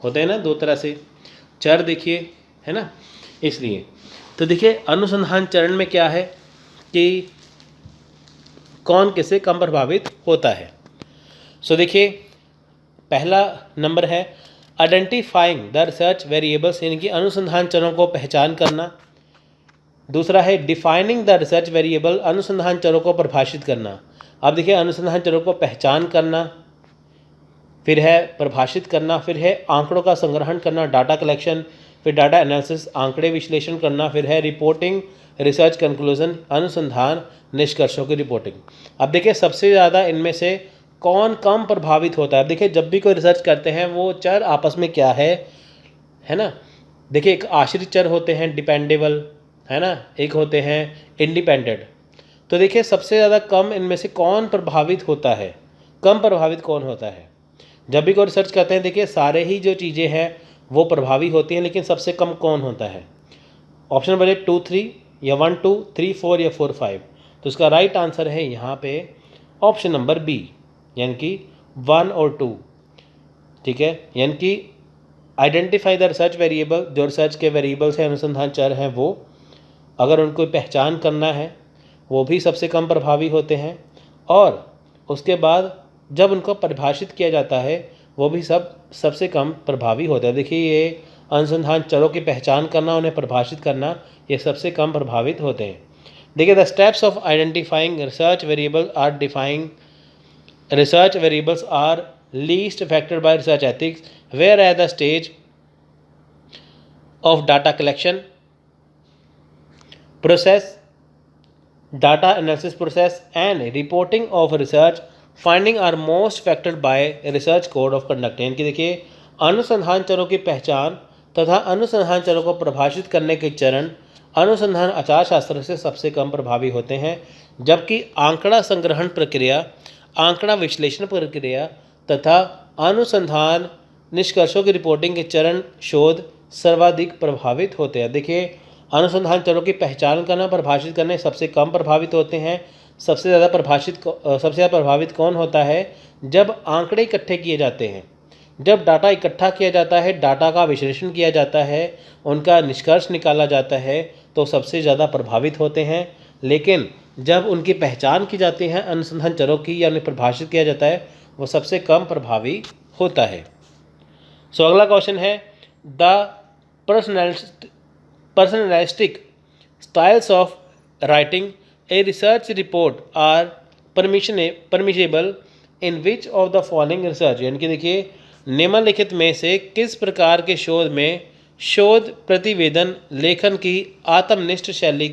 होते हैं ना 2 तरह से चर, देखिए, है ना। इसलिए तो देखिए अनुसंधान चरण में क्या है कि कौन किससे कम प्रभावित होता है। सो देखिए पहला नंबर है आइडेंटिफाइंग द रिसर्च वेरिएबल्स, यानी कि अनुसंधान चरों को पहचान करना। दूसरा है डिफाइनिंग द रिसर्च वेरिएबल, अनुसंधान चरों को परिभाषित करना। अब देखिए अनुसंधान चरों को पहचान करना, फिर है परिभाषित करना, फिर है आंकड़ों का संग्रहण करना, डाटा कलेक्शन, फिर डाटा एनालिसिस, आंकड़े विश्लेषण करना, फिर है रिपोर्टिंग, रिसर्च कंक्लूजन, अनुसंधान निष्कर्षों की रिपोर्टिंग। अब देखिए सबसे ज़्यादा इनमें से कौन कम प्रभावित होता है। अब देखिए जब भी कोई रिसर्च करते हैं वो चर आपस में क्या है ना। देखिए एक आश्रित चर होते हैं डिपेंडेबल, है ना, एक होते हैं इंडिपेंडेंट। तो देखिए सबसे ज़्यादा कम इनमें से कौन प्रभावित होता है, कम प्रभावित कौन होता है। जब भी कोई रिसर्च करते हैं देखिए सारे ही जो चीज़ें हैं वो प्रभावी होती हैं, लेकिन सबसे कम कौन होता है। ऑप्शन नंबर 2, 3 या 1, 2, 3, 4 या 4, 5। तो इसका राइट आंसर है यहाँ पे ऑप्शन नंबर बी, यानी कि 1 और 2, ठीक है। यानी कि आइडेंटिफाई द रिसर्च वेरिएबल, जो रिसर्च के वेरिएबल्स हैं, अनुसंधान चर हैं, वो अगर उनको पहचान करना है वो भी सबसे कम प्रभावी होते हैं, और उसके बाद जब उनको परिभाषित किया जाता है वो भी सबसे कम प्रभावी होता है। देखिए ये अनुसंधान चरों की पहचान करना, उन्हें परिभाषित करना, ये सबसे कम प्रभावित होते हैं। देखिए the steps of identifying research variable are defining research variables are least affected by research ethics, where at the stage of data collection process, data analysis process and reporting of research, finding are most factored by research code of conduct, यानी कि देखिए अनुसंधान चरों की पहचान तथा अनुसंधान चरों को परिभाषित करने के चरण अनुसंधान आचार शास्त्र से सबसे कम प्रभावी होते हैं, जबकि आंकड़ा संग्रहण प्रक्रिया, आंकड़ा विश्लेषण प्रक्रिया तथा अनुसंधान निष्कर्षों की रिपोर्टिंग के चरण शोध सर्वाधिक प्रभावित होते हैं। देखिए अनुसंधान चरों की पहचान करना, परिभाषित करने सबसे कम प्रभावित होते हैं। सबसे ज़्यादा प्रभावित कौन होता है? जब आंकड़े इकट्ठे किए जाते हैं, जब डाटा इकट्ठा किया जाता है, डाटा का विश्लेषण किया जाता है, उनका निष्कर्ष निकाला जाता है, तो सबसे ज़्यादा प्रभावित होते हैं। लेकिन जब उनकी पहचान की जाती है अनुसंधान चरों की या उन्हें परिभाषित किया जाता है, वो सबसे कम प्रभावी होता है। सो अगला क्वेश्चन है the personalistic styles of writing a research report are permissible in which of the following research, यानी कि देखिए निम्नलिखित में से किस प्रकार के शोध में शोध प्रतिवेदन लेखन की आत्मनिष्ठ शैली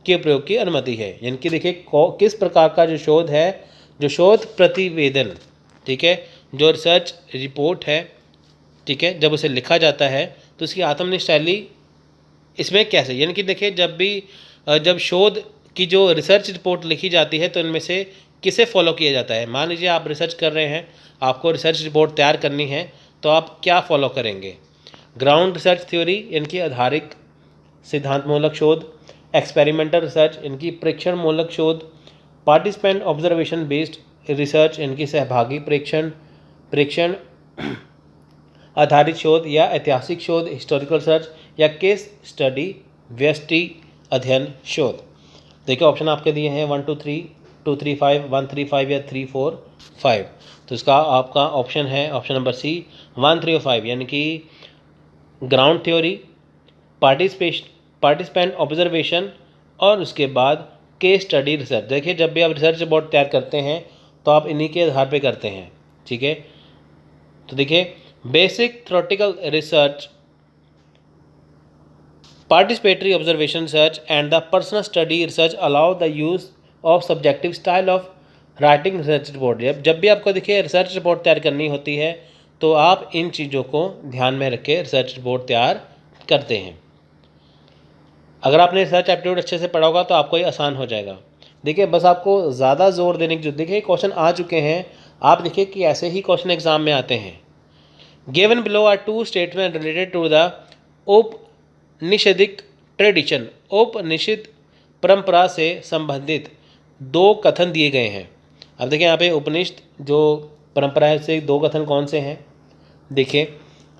के प्रयोग की अनुमति है। यानी कि देखिए किस प्रकार का जो शोध है, जो शोध प्रतिवेदन, ठीक है, जो रिसर्च रिपोर्ट है, ठीक है, जब उसे लिखा जाता है तो उसकी आत्मनिष्ठ शैली इसमें कैसे, यानी कि देखिए जब शोध की जो रिसर्च रिपोर्ट लिखी जाती है तो इनमें से किसे फॉलो किया जाता है। मान लीजिए आप रिसर्च कर रहे हैं, आपको रिसर्च रिपोर्ट तैयार करनी है, तो आप क्या फॉलो करेंगे? ग्राउंड रिसर्च थ्योरी, इनकी आधारित सिद्धांतमूलक शोध, एक्सपेरिमेंटल रिसर्च, इनकी परीक्षण मूलक शोध, पार्टिसिपेंट ऑब्जर्वेशन बेस्ड रिसर्च, इनकी सहभागी परीक्षण आधारित शोध, या ऐतिहासिक शोध हिस्टोरिकल रिसर्च, या केस स्टडी व्यष्टि अध्ययन शोध। देखिए ऑप्शन आपके दिए हैं 1 2 3 2 3 5 1 3 5 या 3 4 5। तो इसका आपका ऑप्शन है ऑप्शन नंबर सी 1 3 और 5, यानी कि ग्राउंड थ्योरी, पार्टिसिपेंट ऑब्जर्वेशन और उसके बाद केस स्टडी रिसर्च। देखिए जब भी आप रिसर्च रिपोर्ट तैयार करते हैं तो आप इन्हीं के आधार पे करते हैं, ठीक है। तो देखिए basic theoretical research, participatory observation research and the personal study research allow the use of subjective style of writing research report। जब भी आपको देखिए रिसर्च रिपोर्ट तैयार करनी होती है तो आप इन चीज़ों को ध्यान में रख के रिसर्च रिपोर्ट तैयार करते हैं। अगर आपने रिसर्च एप्टीट्यूड अच्छे से पढ़ा होगा तो आपको ये आसान हो जाएगा। देखिए बस आपको ज़्यादा जोर देने की, देखिए क्वेश्चन आ चुके हैं, आप देखिए कि ऐसे ही क्वेश्चन एग्जाम में आते हैं। Given below are 2 statement related to the Upanishadic tradition, Upanishad परंपरा से संबंधित 2 कथन दिए गए हैं। अब देखिए यहाँ पे उपनिषद जो परंपरा है से 2 कथन कौन से हैं? देखिए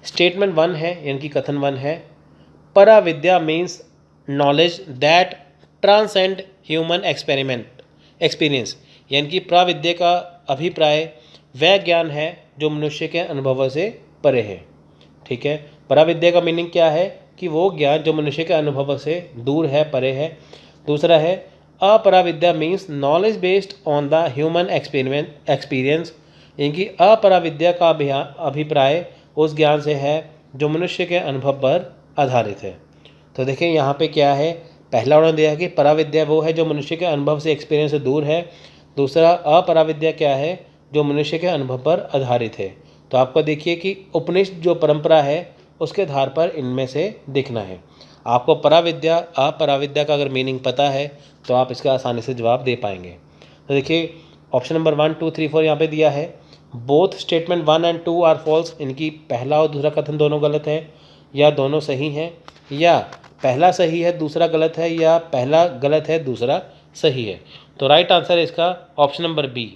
स्टेटमेंट 1 है, यानी कि कथन 1 है, paravidya means knowledge that transcend human experience, यानी कि प्राविद्या का अभिप्राय वह ज्ञान है जो मनुष्य के अनुभवों से परे है, ठीक है। पराविद्या का मीनिंग क्या है? कि वो ज्ञान जो मनुष्य के अनुभव से दूर है, परे है। दूसरा है aparavidya means knowledge based on the human experience, यानी कि अपराविद्या का अभिप्राय उस ज्ञान से है जो मनुष्य के अनुभव पर आधारित है। तो देखिए यहाँ पे क्या है, पहला उन्होंने दिया है कि पराविद्या वो है जो मनुष्य के अनुभव से, एक्सपीरियंस से दूर है। दूसरा अपराविद्या क्या है? जो मनुष्य के अनुभव पर आधारित है। तो आपको देखिए कि उपनिषद जो परंपरा है उसके आधार पर इनमें से देखना है। आपको पराविद्या अपराविद्या का अगर मीनिंग पता है तो आप इसका आसानी से जवाब दे पाएंगे। तो देखिए ऑप्शन नंबर 1 2 3 4 यहाँ पे दिया है। Both statement 1 and 2 are false, इनकी पहला और दूसरा कथन दोनों गलत है, या दोनों सही हैं, या पहला सही है दूसरा गलत है, या पहला गलत है दूसरा सही है। तो राइट आंसर है इसका ऑप्शन नंबर बी,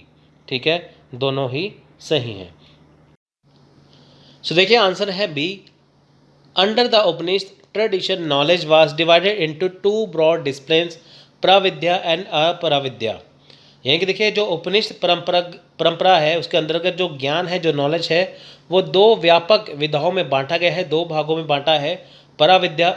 ठीक है, दोनों ही सही हैं। सो देखिए आंसर है B. Under the Upanishad tradition knowledge was divided into 2 broad disciplines, paravidya and aparavidya. यानी कि देखिए जो उपनिषद परंपरा है उसके अंतर्गत जो ज्ञान है, जो नॉलेज है, वो 2 व्यापक विधाओं में बांटा गया है, 2 भागों में बांटा है, पराविद्या